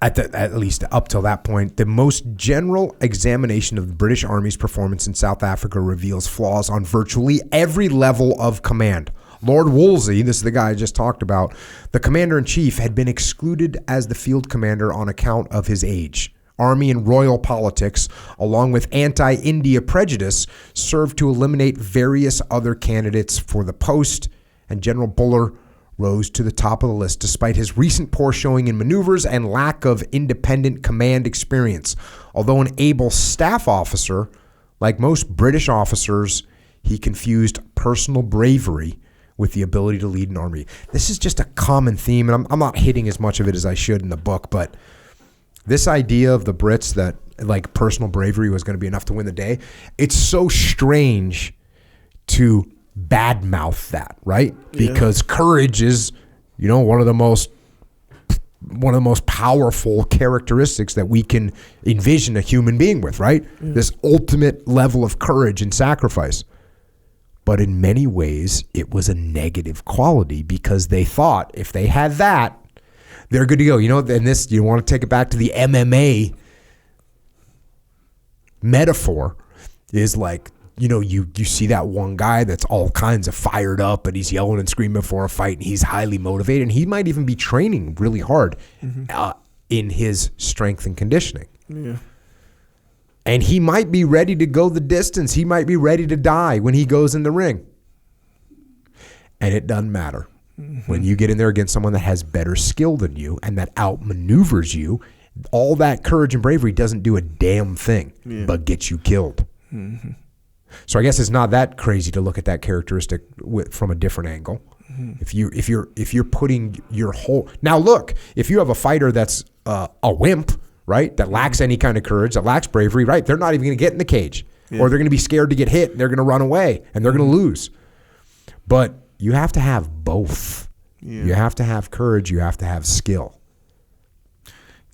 At least up till that point. The most general examination of the British Army's performance in South Africa reveals flaws on virtually every level of command. Lord Wolseley, this is the guy I just talked about, the commander-in-chief, had been excluded as the field commander on account of his age. Army and royal politics, along with anti-India prejudice, served to eliminate various other candidates for the post, and General Buller rose to the top of the list despite his recent poor showing in maneuvers and lack of independent command experience. Although an able staff officer, like most British officers, he confused personal bravery with the ability to lead an army. This is just a common theme, and I'm not hitting as much of it as I should in the book, but this idea of the Brits that like personal bravery was going to be enough to win the day, it's so strange to badmouth that, right? Yeah. Because courage is, one of the most powerful characteristics that we can envision a human being with, right? Yeah. This ultimate level of courage and sacrifice. But in many ways, it was a negative quality because they thought if they had that, they're good to go. And this, you want to take it back to the MMA metaphor, is like, you see that one guy that's all kinds of fired up and he's yelling and screaming before a fight and he's highly motivated and he might even be training really hard in his strength and conditioning. Yeah. And he might be ready to go the distance. He might be ready to die when he goes in the ring. And it doesn't matter. When you get in there against someone that has better skill than you and that outmaneuvers you, all that courage and bravery doesn't do a damn thing but get you killed. Mm-hmm. So I guess it's not that crazy to look at that characteristic from a different angle. Mm-hmm. If you're putting your whole, now look, if you have a fighter that's a wimp, right, that lacks any kind of courage, that lacks bravery, right, they're not even going to get in the cage, or they're going to be scared to get hit, and they're going to run away, and they're going to lose. But you have to have both. Yeah. You have to have courage. You have to have skill.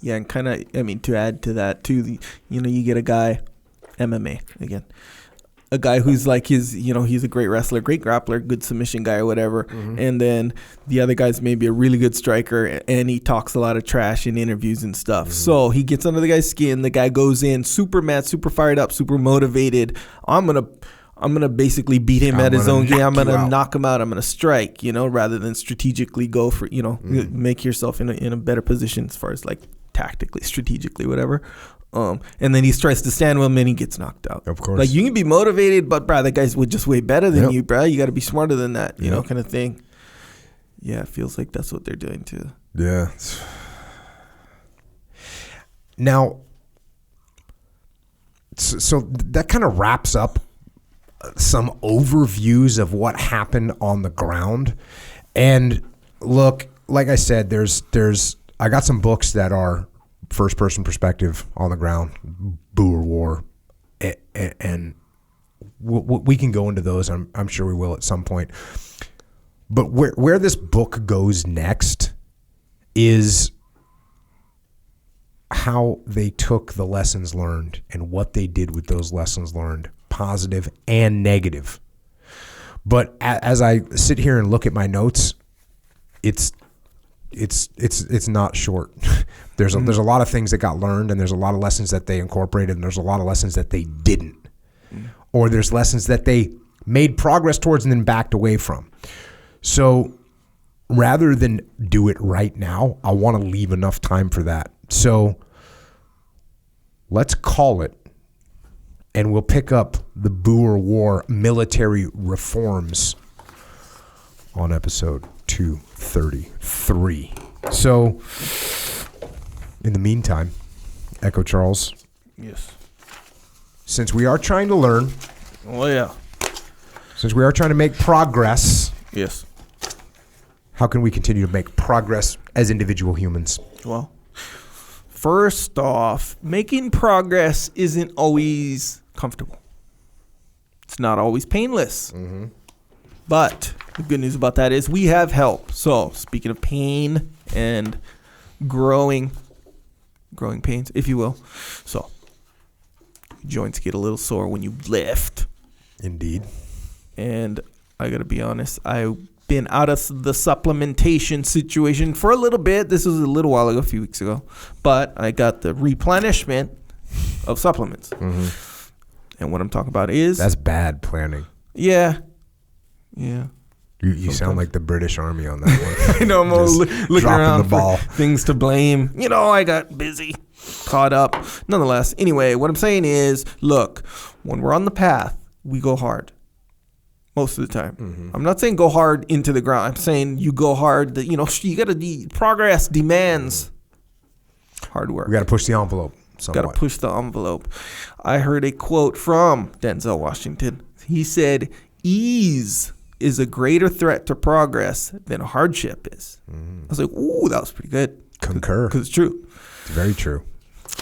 Yeah, and kind of, to add to that too, you get a guy, MMA again, a guy who's like he's a great wrestler, great grappler, good submission guy or whatever. Mm-hmm. And then the other guy's maybe a really good striker and he talks a lot of trash in interviews and stuff. Mm-hmm. So he gets under the guy's skin. The guy goes in super mad, super fired up, super motivated. I'm going to basically beat him at his own game. I'm going to knock him out. I'm going to strike, rather than strategically go for, make yourself in a better position as far as like tactically, strategically, whatever. And then he tries to stand with him and he gets knocked out. Of course. Like, you can be motivated, but that guy's just way better than you, bro. You got to be smarter than that, kind of thing. Yeah, it feels like that's what they're doing too. Yeah. Now, so that kind of wraps up some overviews of what happened on the ground. And look, like I said, I got some books that are first person perspective on the ground, Boer War, and we can go into those. I'm sure we will at some point. But where this book goes next is how they took the lessons learned and what they did with those lessons learned, positive and negative. But as I sit here and look at my notes, it's not short. There's a lot of things that got learned, and there's a lot of lessons that they incorporated, and there's a lot of lessons that they didn't. Or there's lessons that they made progress towards and then backed away from. So rather than do it right now, I want to leave enough time for that. So let's call it, and we'll pick up the Boer War military reforms on episode 233. So in the meantime, Echo Charles. Yes. Since we are trying to learn. Oh, yeah. Since we are trying to make progress. Yes. How can we continue to make progress as individual humans? Well, first off, making progress isn't always comfortable. It's not always painless. Mm-hmm. But the good news about that is we have help. So speaking of pain and growing pains, if you will. So joints get a little sore when you lift. Indeed. And I got to be honest, I've been out of the supplementation situation for a little bit. This was a little while ago, a few weeks ago. But I got the replenishment of supplements. Mm-hmm. And what I'm talking about is... That's bad planning. Yeah. Yeah. You sound like the British Army on that one. I know, I'm all looking around the ball. for things to blame. I got busy, caught up. Nonetheless, anyway, what I'm saying is, look, when we're on the path, we go hard. Most of the time. Mm-hmm. I'm not saying go hard into the ground. I'm saying you go hard. You got to progress demands hard work. We got to push the envelope. Got to push the envelope. I heard a quote from Denzel Washington. He said, "Ease is a greater threat to progress than hardship is." Mm. I was like, "Ooh, that was pretty good." Concur. Because it's true. It's very true.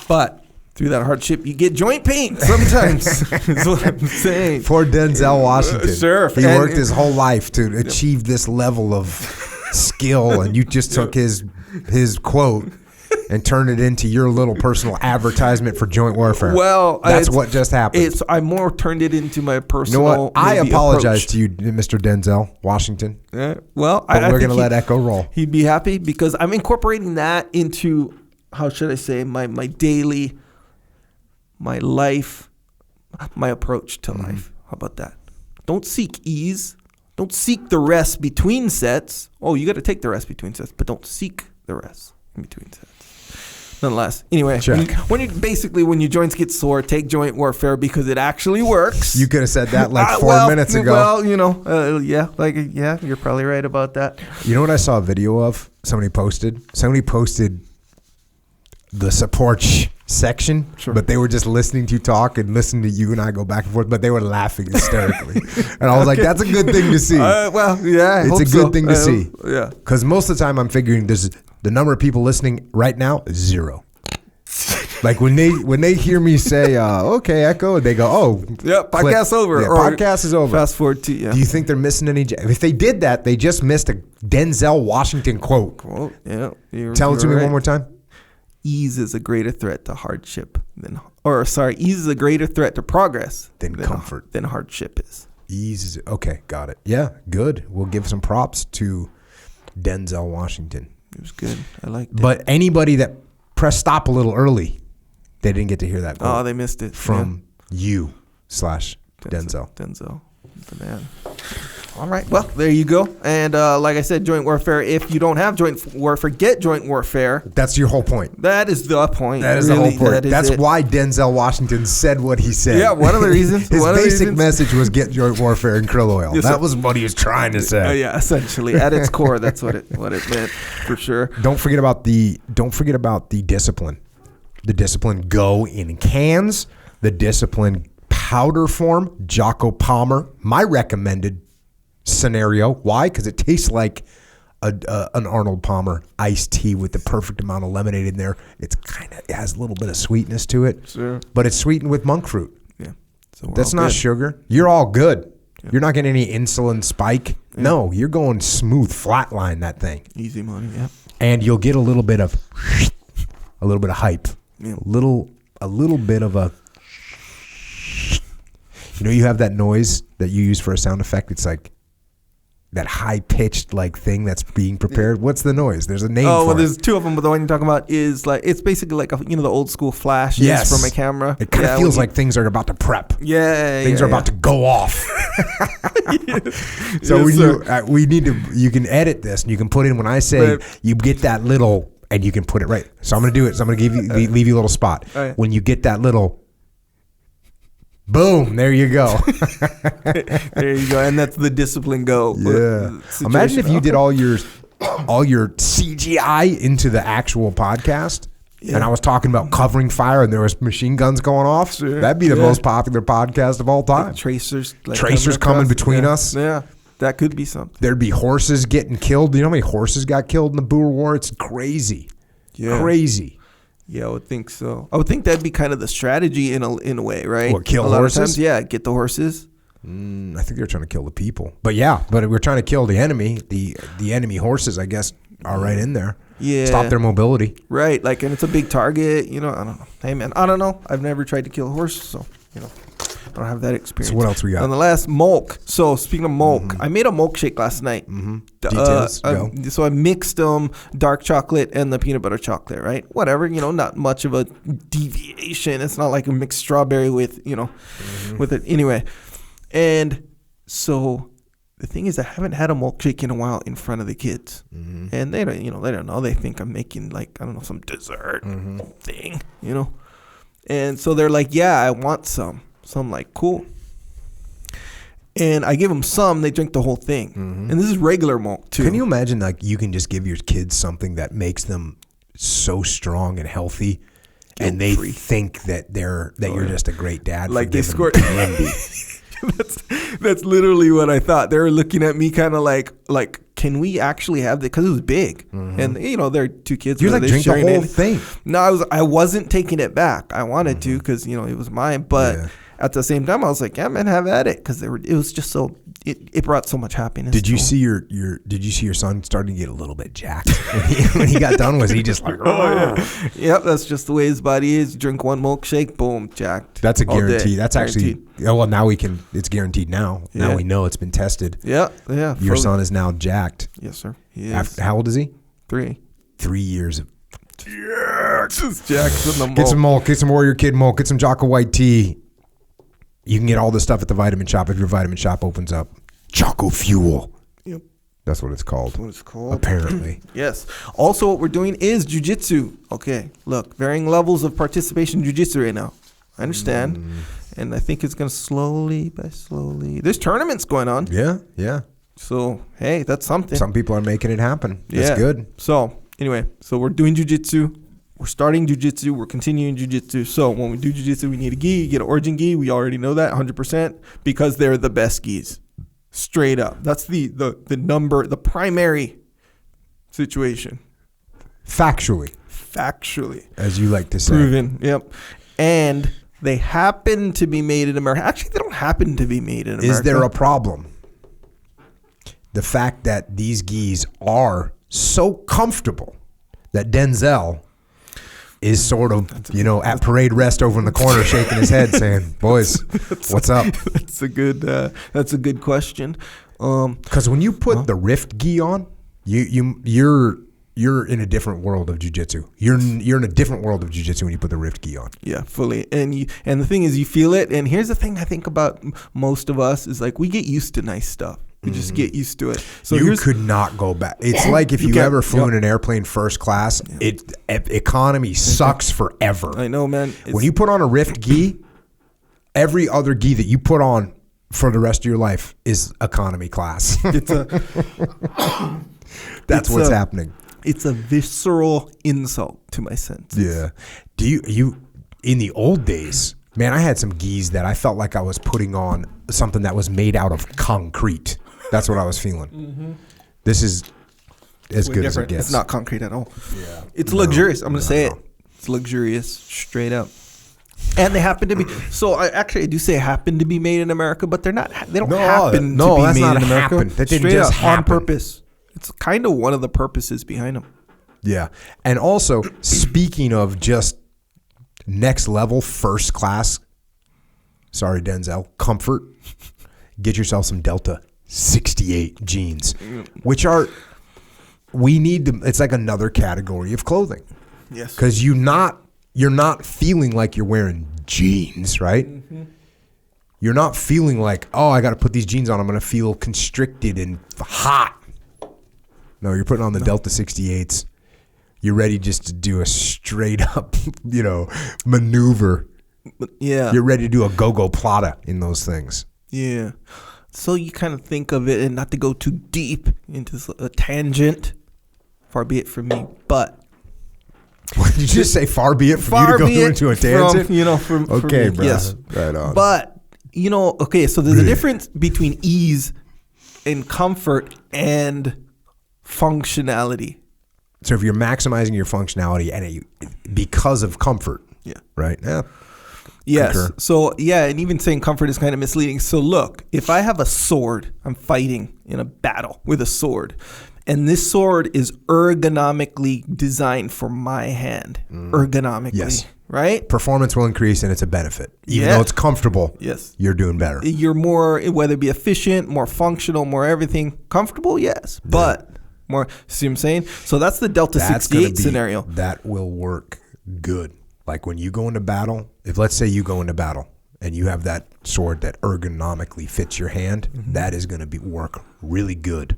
But through that hardship, you get joint pain sometimes. That's what I'm saying. Poor Denzel Washington. Sure. He worked his whole life to achieve this level of skill, and you just took his quote and turned it into your little personal advertisement for joint warfare. Well, that's what just happened. I more turned it into my personal. You know what? I apologize approach to you, Mr. Denzel Washington. Well, but we're going to let Echo roll. He'd be happy because I'm incorporating that into, how should I say, my daily, my life, my approach to life. How about that? Don't seek ease. Don't seek the rest between sets. Oh, you got to take the rest between sets, but don't seek the rest in between sets. Nonetheless, anyway, when your joints get sore, take joint warfare because it actually works. You could have said that like 4 minutes ago. Well, you're probably right about that. You know what I saw a video of? Somebody posted the support section, but they were just listening to you talk and listening to you and I go back and forth, but they were laughing hysterically. And I was like, that's a good thing to see. It's a good thing to see. Yeah. Because most of the time I'm figuring the number of people listening right now is 0. Like when they hear me say, okay, Echo, and they go, oh. Yeah, podcast over. Yeah, podcast is over. Fast forward to, Do you think they're missing any? If they did that, they just missed a Denzel Washington quote. Yeah. Tell it to me one more time. Ease is a greater threat to ease is a greater threat to progress than comfort. Than hardship is. Ease is, okay, got it. Yeah, good. We'll give some props to Denzel Washington. It was good. I liked it. But anybody that pressed stop a little early, they didn't get to hear that quote. Oh, they missed it. From you/Denzel. Denzel, the man. All right. Well, there you go. And like I said, joint warfare. If you don't have joint warfare, get joint warfare. That's your whole point. That is the point. That is the whole point. That's why Denzel Washington said what he said. Yeah, one of the reasons. His basic message was get joint warfare and krill oil. Yes, that was what he was trying to say. Yeah, essentially. At its core, that's what it meant for sure. Don't forget about the discipline. The discipline go in cans. The discipline powder form. Jocko Palmer. My recommended scenario. Why? Because it tastes like an Arnold Palmer iced tea with the perfect amount of lemonade in there. It has a little bit of sweetness to it, sure. But it's sweetened with monk fruit. Yeah, so that's not sugar. You're all good. Yeah. You're not getting any insulin spike. Yeah. No, you're going smooth, flatline that thing. Easy money. Yeah, and you'll get a little bit of hype. Yeah. A little bit of a. You have that noise that you use for a sound effect. It's like. high pitched like thing that's being prepared? What's the noise? There's a name. Oh, for well, it. there's two of them, but the one you're talking about is like it's basically like the old school flashes from a camera. It kind of feels like things are about to prep. Yeah, things are about to go off. So you can edit this and you can put in when I say you get that little and you can put it right. So I'm gonna do it. So I'm gonna leave you a little spot. Right. When you get that little. Boom! There you go. There you go, and that's the discipline go. Yeah. Imagine if you did all your CGI into the actual podcast, and I was talking about covering fire, and there was machine guns going off. Sure. That'd be the most popular podcast of all time. Tracers coming between us. Yeah, that could be something. There'd be horses getting killed. Do you know how many horses got killed in the Boer War? It's crazy. Yeah. Crazy. Yeah, I would think so. I would think that'd be kind of the strategy in a way, right? What, kill horses? Get the horses. I think they're trying to kill the people. But we're trying to kill the enemy. The enemy horses, I guess, are right in there. Yeah. Stop their mobility. Right, like, and it's a big target. I don't know. Hey, man, I don't know. I've never tried to kill a horse, so, I don't have that experience. So what else we got? On the last milk. So speaking of milk, I made a milkshake last night. Details. Go. So I mixed dark chocolate and the peanut butter chocolate, right? Whatever, not much of a deviation. It's not like a mixed strawberry with, with it. Anyway, and so the thing is, I haven't had a milkshake in a while in front of the kids, and they don't know. They think I'm making some dessert thing, and so they're like, yeah, I want some. So I'm like, cool. And I give them some. They drink the whole thing. And this is regular milk, too. Can you imagine, you can just give your kids something that makes them so strong and healthy, and they think that you're just a great dad. Like they scored. That's literally what I thought. They were looking at me kind of like, can we actually have that? Because it was big, and they're two kids. You drink the whole thing. No, I wasn't taking it back. I wanted to because it was mine, but at the same time, I was like, yeah, man, have at it, because it was just so it brought so much happiness. Did you see your son starting to get a little bit jacked when he got done? Was he just like, oh, Yep, that's just the way his body is. Drink one milkshake, boom, jacked. That's a guarantee. That's actually now it's guaranteed now. Yeah. Now we know it's been tested. Yeah. Your son is now jacked. Yes, sir. He is. How old is he? 3. 3 years of Just jacked in the milk. Get some milk. Get some Warrior Kid milk. Get some Jocko white tea. You can get all this stuff at the vitamin shop if your vitamin shop opens up. Jocko Fuel. Yep. That's what it's called. That's what it's called. Apparently. Yes. Also, what we're doing is jiu-jitsu. Okay. Look, varying levels of participation in jiu-jitsu right now. I understand. And I think it's going to slowly. There's tournaments going on. Yeah. So, hey, that's something. Some people are making it happen. That's good. So, anyway, we're doing jiu-jitsu. We're starting jiu-jitsu. We're continuing jiu-jitsu. So when we do jiu-jitsu, we need a gi. You get an origin gi. We already know that 100% because they're the best gis. Straight up. That's the primary situation. Factually. As you like to say. Proven. Yep. And they happen to be made in America. Actually, they don't happen to be made in America. Is there a problem? The fact that these gis are so comfortable that Denzel is sort of, at parade rest over in the corner shaking his head saying, boys, what's up? That's a good question. Because when you put the Rift gi on, you're in a different world of jiu-jitsu. You're in a different world of jiu-jitsu when you put the Rift gi on. Yeah, fully. And the thing is, you feel it. And here's the thing I think about most of us is we get used to nice stuff. We just get used to it. So you could not go back. It's like if you ever flew in an airplane first class, economy sucks forever. I know, man. When you put on a Rift gi, every other gi that you put on for the rest of your life is economy class. That's what's happening. It's a visceral insult to my sense. Yeah. Do you in the old days, man, I had some gis that I felt like I was putting on something that was made out of concrete. That's what I was feeling. This is as good as it gets. It's not concrete at all. Yeah. It's luxurious. I'm going to say it. It's luxurious, straight up. And they happen to be. So I do say happen to be made in America, but they're not. They don't happen to be that's made not in America. Happen. That didn't straight just up, happen. On purpose. It's kind of one of the purposes behind them. Yeah. And also, speaking of just next level, first class, sorry, Denzel, comfort, get yourself some Delta. 68 jeans, which are, we need to, it's like another category of clothing. Yes. Because you're not feeling like you're wearing jeans, right? Mm-hmm. You're not feeling like, oh, I got to put these jeans on. I'm going to feel constricted and hot. No, you're putting on the Delta 68s. You're ready just to do a straight up, maneuver. Yeah. You're ready to do a go-go plata in those things. Yeah. So you kind of think of it, and not to go too deep into a tangent, far be it from me, but. What did you just say? Far be it from you to go into a tangent? From okay, me. bro. Yes. Right on. But, okay, so there's a difference between ease and comfort and functionality. So if you're maximizing your functionality and because of comfort, right? Yeah. Yes. Concur. So, and even saying comfort is kind of misleading. So, look, if I have a sword, I'm fighting in a battle with a sword, and this sword is ergonomically designed for my hand. Ergonomically. Yes. Right? Performance will increase, and it's a benefit. Even though it's comfortable, you're doing better. You're more, whether it be efficient, more functional, more everything. Comfortable, yes. Yeah. But more, see what I'm saying? So, that's the Delta 68 scenario. That will work good. Like when you go into battle, if let's say you go into battle and you have that sword that ergonomically fits your hand, that is going to work really good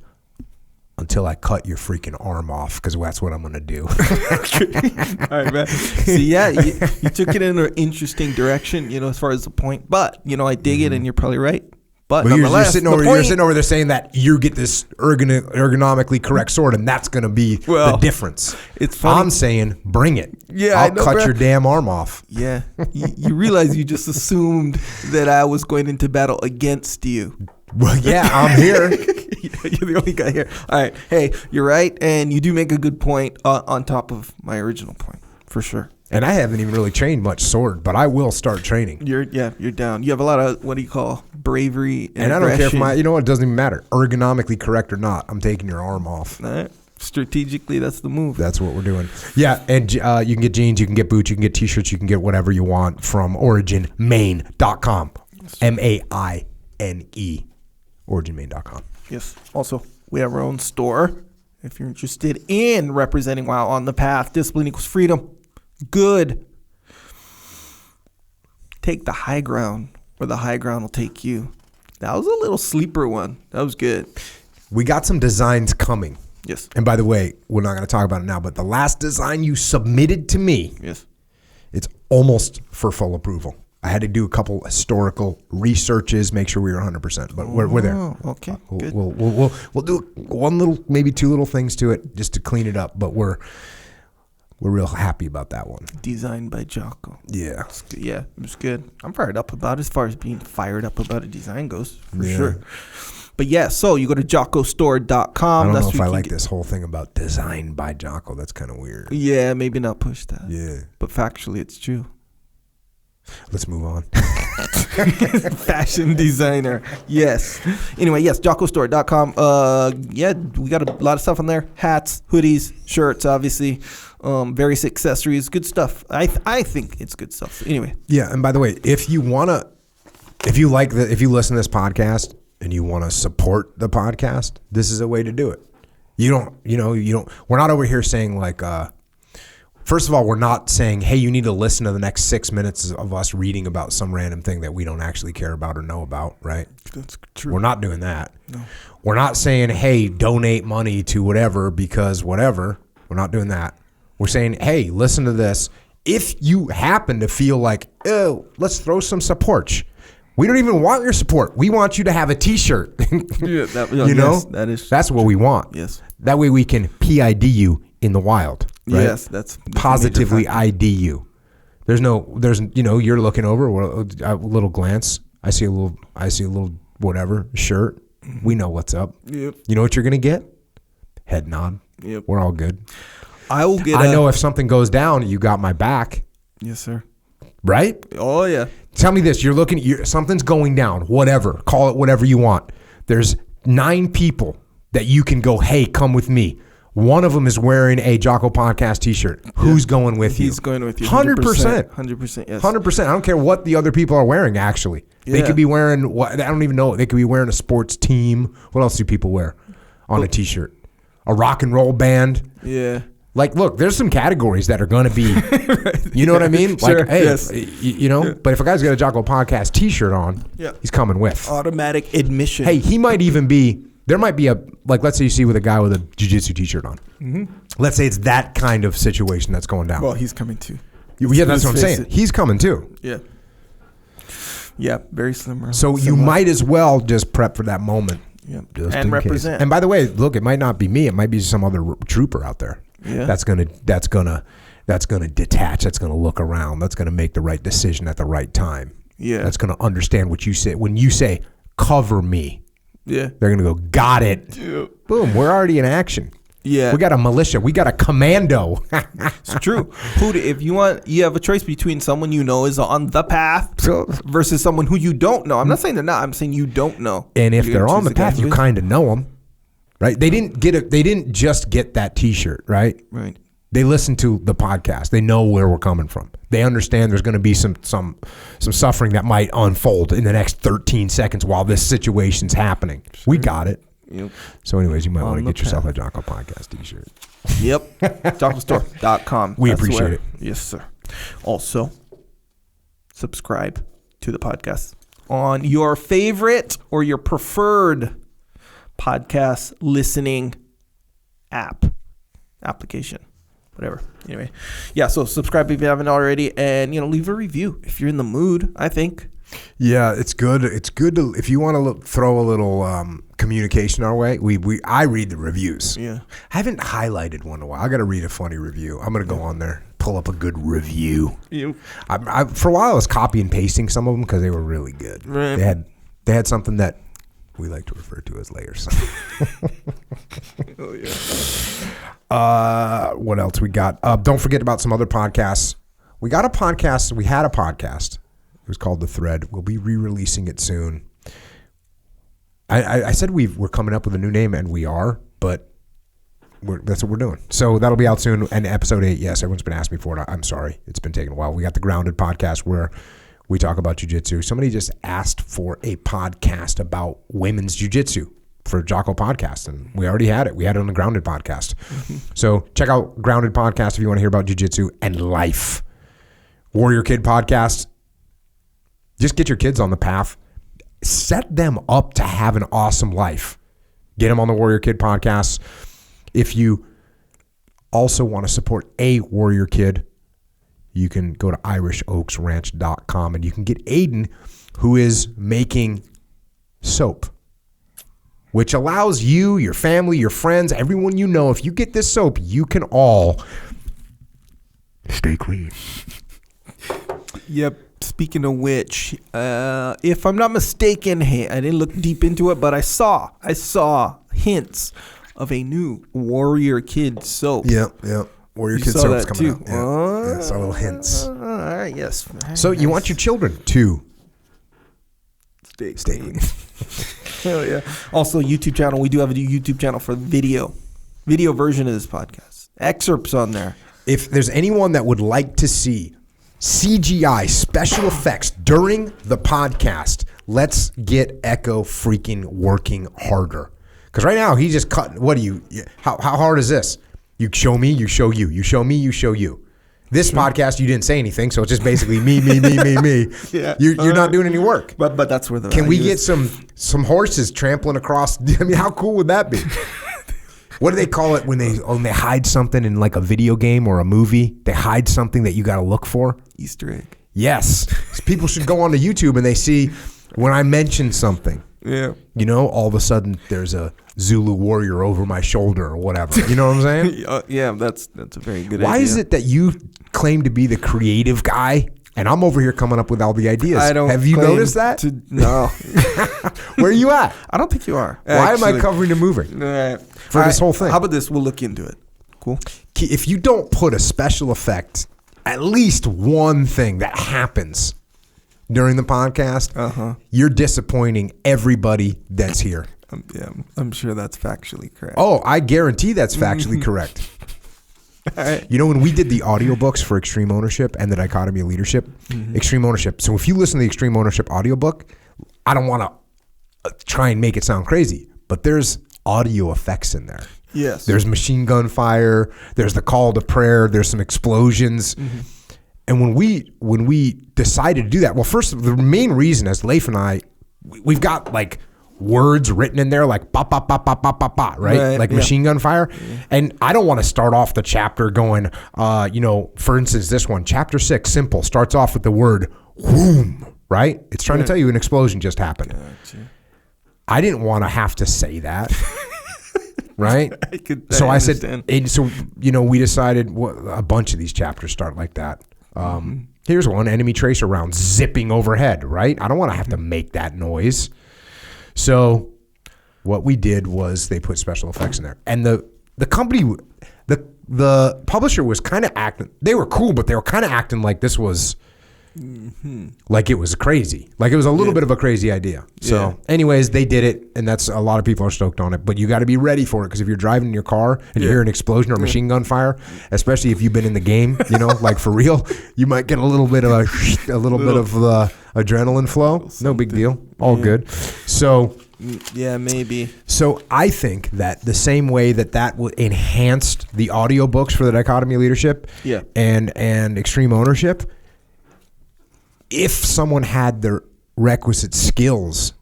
until I cut your freaking arm off, because that's what I'm going to do. All right, man. See, you took it in an interesting direction, as far as the point. But, I dig it, and you're probably right. But you're sitting over there saying that you get this ergonomically correct sword, and that's going to be the difference. It's funny. I'm saying, bring it. Yeah, I'll cut your damn arm off. Yeah. You realize you just assumed that I was going into battle against you. Well, yeah, I'm here. You're the only guy here. All right. Hey, you're right, and you do make a good point on top of my original point, for sure. And I haven't even really trained much sword, but I will start training. You're down. You have a lot of, what do you call, bravery and I don't care if it doesn't even matter. Ergonomically correct or not, I'm taking your arm off. All right. Strategically, that's the move. That's what we're doing. Yeah, and you can get jeans, you can get boots, you can get T-shirts, you can get whatever you want from originmaine.com. MAINE. Originmaine.com. Yes. Also, we have our own store. If you're interested in representing WOW on the path, discipline equals freedom. Good. Take the high ground, or the high ground will take you. That was a little sleeper one. That was good. We got some designs coming. Yes. And by the way, we're not going to talk about it now, but the last design you submitted to me, it's almost for full approval. I had to do a couple historical researches, make sure we were 100%, but we're there. Okay. Good. We'll do one little, maybe two little things to it just to clean it up, but we're real happy about that one. Designed by Jocko. Yeah. It was good. I'm fired up about it, as far as being fired up about a design goes, for sure. But so you go to jockostore.com. I don't know if I like this whole thing about designed by Jocko. That's kind of weird. Yeah, maybe not push that. Yeah. But factually, it's true. Let's move on. Fashion designer. Yes. Anyway, jockostore.com. We got a lot of stuff on there. Hats, hoodies, shirts, obviously. Various accessories. Good stuff. I think it's good stuff. Anyway. Yeah, and by the way, if you listen to this podcast and you want to support the podcast, this is a way to do it. We're not over here saying like, first of all, we're not saying, hey, you need to listen to the next 6 minutes of us reading about some random thing that we don't actually care about or know about, right? That's true. We're not doing that. No. We're not saying, hey, donate money to whatever because whatever. We're not doing that. We're saying, hey, listen to this. If you happen to feel like, oh, let's throw some support. We don't even want your support. We want you to have a T-shirt. That's what we want. Yes. That way we can PID you in the wild. Right? Yes, that's positively ID you. There's you're looking over a little glance. I see a little whatever shirt. We know what's up. Yep. You know what you're gonna get? Head nod. Yep. We're all good. I know if something goes down, you got my back. Yes, sir. Right? Oh yeah. Tell me this. Something's going down. Whatever. Call it whatever you want. There's 9 people that you can go, hey, come with me. One of them is wearing a Jocko podcast T-shirt. Who's going with you? He's going with you. 100%. 100%. Yes. 100%. I don't care what the other people are wearing, actually. They could be wearing, what? I don't even know. They could be wearing a sports team. What else do people wear on a T-shirt? A rock and roll band. Yeah. Like, look, there's some categories that are going to be, right. You know what I mean? Sure. Like, hey, Yes. you know, but if a guy's got a Jocko podcast T-shirt on, he's coming with. Automatic admission. Hey, he might even be, there might be a, like, let's say you see with a guy with a jiu-jitsu T-shirt on. Mm-hmm. Let's say it's that kind of situation that's going down. Well, he's coming too. Yeah, that's what I'm saying. He's coming too. Yeah. Yeah, very similar. So you might as well just prep for that moment. Yeah. Just and in represent. Case. And by the way, look, it might not be me. It might be some other trooper out there. Yeah. That's gonna detach. That's gonna look around. That's gonna make the right decision at the right time. Yeah. That's gonna understand what you say. When you say cover me, yeah, they're gonna go, got it. Yeah. Boom, we're already in action. Yeah. We got a militia. We got a commando. It's true. If you want, you have a choice between someone you know is on the path versus someone who you don't know. I'm not saying they're not. I'm saying you don't know. And if they're on the path, you kind of know them, right? They didn't just get that T-shirt, right? Right. They listen to the podcast. They know where we're coming from. They understand there's going to be some suffering that might unfold in the next 13 seconds while this situation's happening. Sure. We got it. Yep. So anyways, you might want to get yourself a Jocko podcast T-shirt. Yep. JockoStore.com. We appreciate it. Yes, sir. Also, subscribe to the podcast on your favorite or your preferred podcast listening application. Whatever. Anyway. Yeah, so subscribe if you haven't already, and leave a review if you're in the mood, I think. Yeah, it's good. It's good to, if you want to throw a little communication our way. I read the reviews. Yeah, I haven't highlighted one in a while. I got to read a funny review. I'm gonna go on there, pull up a good review. Yep. For a while, I was copy and pasting some of them because they were really good. Right. They had something that we like to refer to as layers. Oh yeah. What else we got? Don't forget about some other podcasts. We had a podcast. It was called The Thread. We'll be re-releasing it soon. I said we're coming up with a new name, and we are, but that's what we're doing. So that'll be out soon. And episode 8, yes, everyone's been asking me for it. I'm sorry. It's been taking a while. We got the Grounded podcast where we talk about jiu-jitsu. Somebody just asked for a podcast about women's jiu-jitsu for Jocko podcast, and we already had it. We had it on the Grounded podcast. Mm-hmm. So check out Grounded podcast if you want to hear about jiu-jitsu and life. Warrior Kid podcast. Just get your kids on the path. Set them up to have an awesome life. Get them on the Warrior Kid podcast. If you also want to support a Warrior Kid, you can go to IrishOaksRanch.com and you can get Aiden, who is making soap, which allows you, your family, your friends, everyone you know, if you get this soap, you can all stay clean. Yep. Speaking of which, if I'm not mistaken, hey, I didn't look deep into it, but I saw hints of a new Warrior Kid soap. Yep. Warrior Kid soap's coming out. Yeah, saw little hints. All right, yes. So you want your children to stay clean. Hell yeah. Also, YouTube channel. We do have a YouTube channel for video version of this podcast. Excerpts on there. If there's anyone that would like to see CGI special effects during the podcast, let's get Echo freaking working harder. Because right now he's just cutting. How hard is this? You show me, you show you. You show me, you show you. This podcast, you didn't say anything, so it's just basically me. Yeah. You're not doing any work. But that's where the Can we get some horses trampling across? I mean, how cool would that be? What do they call it when they hide something in like a video game or a movie? They hide something that you got to look for? Easter egg. Yes. People should go onto YouTube and they see when I mention something. Yeah. All of a sudden there's a Zulu warrior over my shoulder or whatever. You know what I'm saying? Yeah, that's a very good idea. Why is it that you claim to be the creative guy and I'm over here coming up with all the ideas? Have you noticed that? No. Where are you at? I don't think you are. Why am I covering the movie? For this whole thing. How about this? We'll look into it. Cool. If you don't put a special effect, at least one thing that happens during the podcast, you're disappointing everybody that's here. I'm sure that's factually correct. Oh, I guarantee that's factually correct. All right. You know, when we did the audiobooks for Extreme Ownership and the Dichotomy of Leadership, Extreme Ownership. So if you listen to the Extreme Ownership audiobook, I don't want to try and make it sound crazy, but there's audio effects in there. Yes. There's machine gun fire. There's the call to prayer. There's some explosions. And when we decided to do that, well, first, the main reason as Leif and I, we've got like words written in there like ba ba ba ba ba ba ba, right? Like machine gun fire. And I don't want to start off the chapter going, for instance, this one, chapter 6, simple, starts off with the word whoom, right? It's trying to tell you an explosion just happened. Gotcha. I didn't want to have to say that. Right? I said, we decided a bunch of these chapters start like that. Here's one, enemy tracer round zipping overhead, right? I don't want to have to make that noise. So what we did was they put special effects in there. And the company, the publisher was kind of acting, they were cool, but they were kind of acting like this was, like it was crazy. Like it was a little bit of a crazy idea. So anyways, they did it, and that's a lot of people are stoked on it. But you got to be ready for it, because if you're driving in your car and you hear an explosion or machine gun fire, especially if you've been in the game, like for real, you might get a little bit of the adrenaline flow. No big deal. All good. So maybe. So I think that the same way that enhanced the audiobooks for the Dichotomy of Leadership and Extreme Ownership, if someone had the requisite skills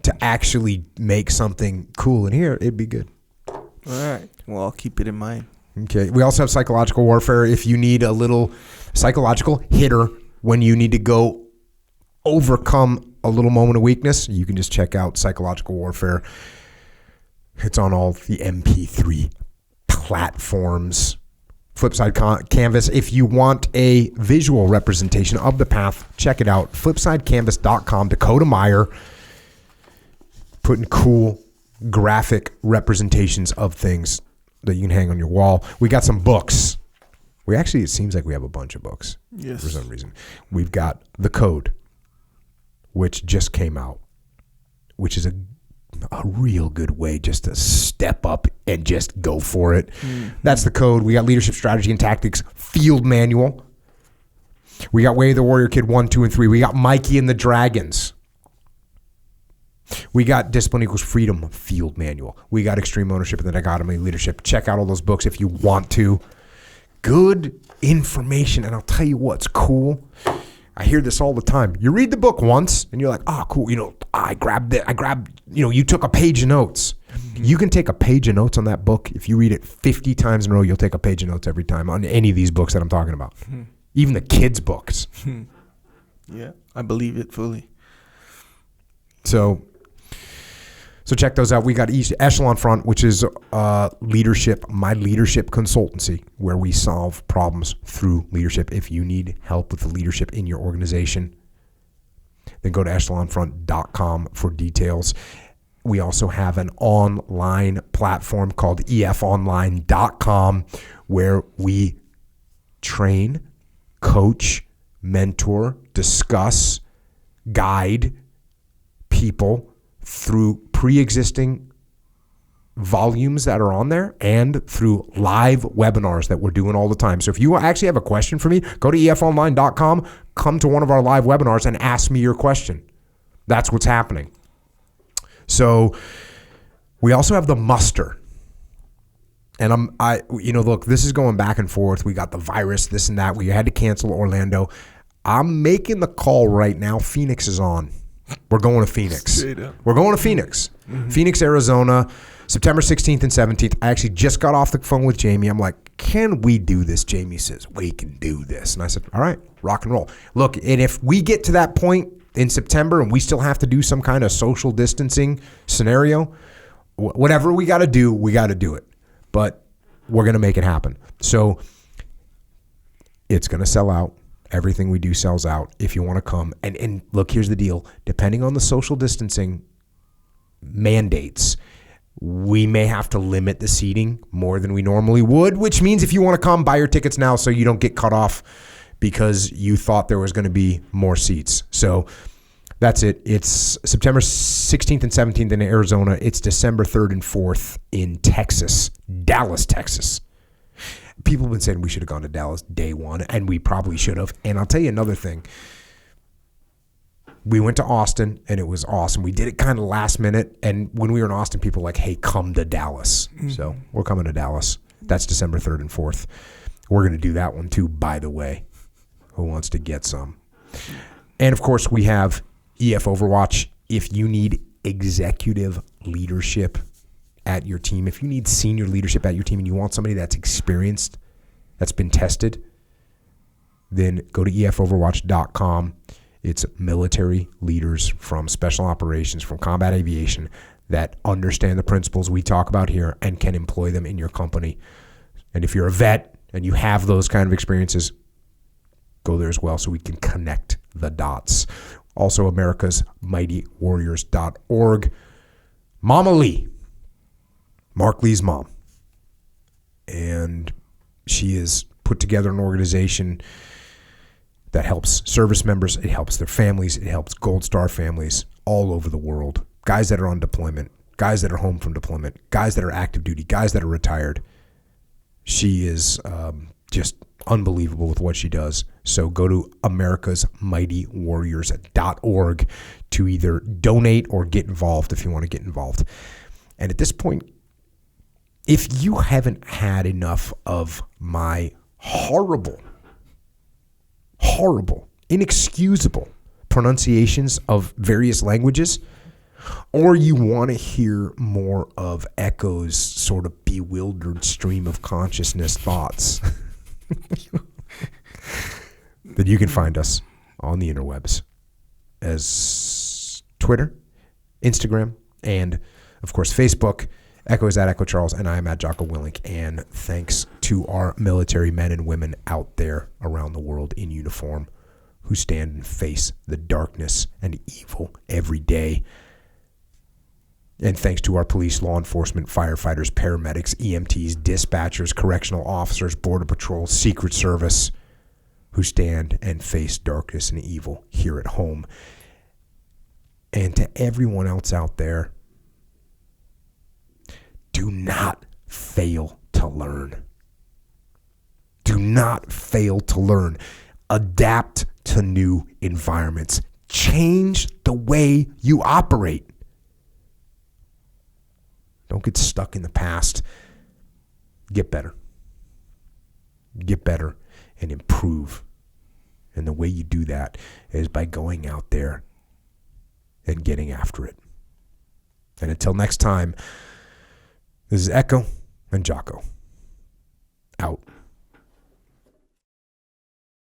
to actually make something cool in here, it'd be good. All right. Well, I'll keep it in mind. Okay. We also have psychological warfare. If you need a little psychological hitter when you need to go overcome a little moment of weakness, you can just check out psychological warfare. It's on all the MP3 platforms. Flipside Canvas. If you want a visual representation of the path, check it out. Flipsidecanvas.com. Dakota Meyer putting cool graphic representations of things that you can hang on your wall. We got some books. It seems like we have a bunch of books. Yes. For some reason. We've got The Code, which just came out, which is a real good way just to step up and just go for it. That's The Code. We got Leadership Strategy and Tactics Field Manual. We got Way of the Warrior Kid 1, 2, and 3. We got Mikey and the Dragons. We got Discipline Equals Freedom Field Manual. We got Extreme Ownership and the Dichotomy of Leadership. Check out all those books if you want to. Good information. And I'll tell you what's cool. I hear this all the time. You read the book once and you're like, oh, cool. I grabbed it. You took a page of notes. You can take a page of notes on that book. If you read it 50 times in a row, you'll take a page of notes every time on any of these books that I'm talking about. Even the kids' books. Yeah, I believe it fully. So check those out. We got Echelon Front, which is my leadership consultancy, where we solve problems through leadership. If you need help with the leadership in your organization, then go to echelonfront.com for details. We also have an online platform called efonline.com, where we train, coach, mentor, discuss, guide people through pre-existing volumes that are on there and through live webinars that we're doing all the time. So if you actually have a question for me, go to efonline.com, come to one of our live webinars and ask me your question. That's what's happening. So we also have the muster. And look, this is going back and forth. We got the virus, this and that. We had to cancel Orlando. I'm making the call right now. Phoenix is on. We're going to Phoenix. We're going to Phoenix. Phoenix, Arizona, September 16th and 17th. I actually just got off the phone with Jamie. I'm like, can we do this? Jamie says, we can do this. And I said, all right, rock and roll. Look, and if we get to that point in September and we still have to do some kind of social distancing scenario, whatever we got to do it. But we're going to make it happen. So it's going to sell out. Everything we do sells out if you want to come. And look, here's the deal. Depending on the social distancing mandates, we may have to limit the seating more than we normally would, which means if you want to come, buy your tickets now so you don't get cut off because you thought there was going to be more seats. So That's it. It's September 16th and 17th in Arizona. It's December 3rd and 4th in Texas, Dallas, Texas. People have been saying we should have gone to Dallas day one, and we probably should have. And I'll tell you another thing. We went to Austin, and it was awesome. We did it kind of last minute, and when we were in Austin, people were like, hey, come to Dallas. Mm-hmm. So we're coming to Dallas. That's December 3rd and 4th. We're going to do that one, too, by the way. Who wants to get some? And, of course, we have EF Overwatch. If you need executive leadership at your team, if you need senior leadership at your team and you want somebody that's experienced, that's been tested, then go to efoverwatch.com. It's military leaders from special operations, from combat aviation that understand the principles we talk about here and can employ them in your company. And if you're a vet and you have those kind of experiences, go there as well so we can connect the dots. Also, americasmightywarriors.org. Mama Lee, Mark Lee's mom. And she has put together an organization that helps service members. It helps their families. It helps Gold Star families all over the world. Guys that are on deployment, guys that are home from deployment, guys that are active duty, guys that are retired. She is just unbelievable with what she does. So go to americasmightywarriors.org to either donate or get involved if you want to get involved. And at this point, if you haven't had enough of my horrible, inexcusable pronunciations of various languages, or you want to hear more of Echo's sort of bewildered stream of consciousness thoughts, then you can find us on the interwebs as Twitter, Instagram, and, of course, Facebook. Echo is at Echo Charles, and I am at Jocko Willink. And thanks to our military men and women out there around the world in uniform who stand and face the darkness and evil every day. And thanks to our police, law enforcement, firefighters, paramedics, EMTs, dispatchers, correctional officers, Border Patrol, Secret Service, who stand and face darkness and evil here at home. And to everyone else out there, do not fail to learn. Do not fail to learn. Adapt to new environments. Change the way you operate. Don't get stuck in the past. Get better. Get better and improve. And the way you do that is by going out there and getting after it. And until next time, this is Echo and Jocko. Out.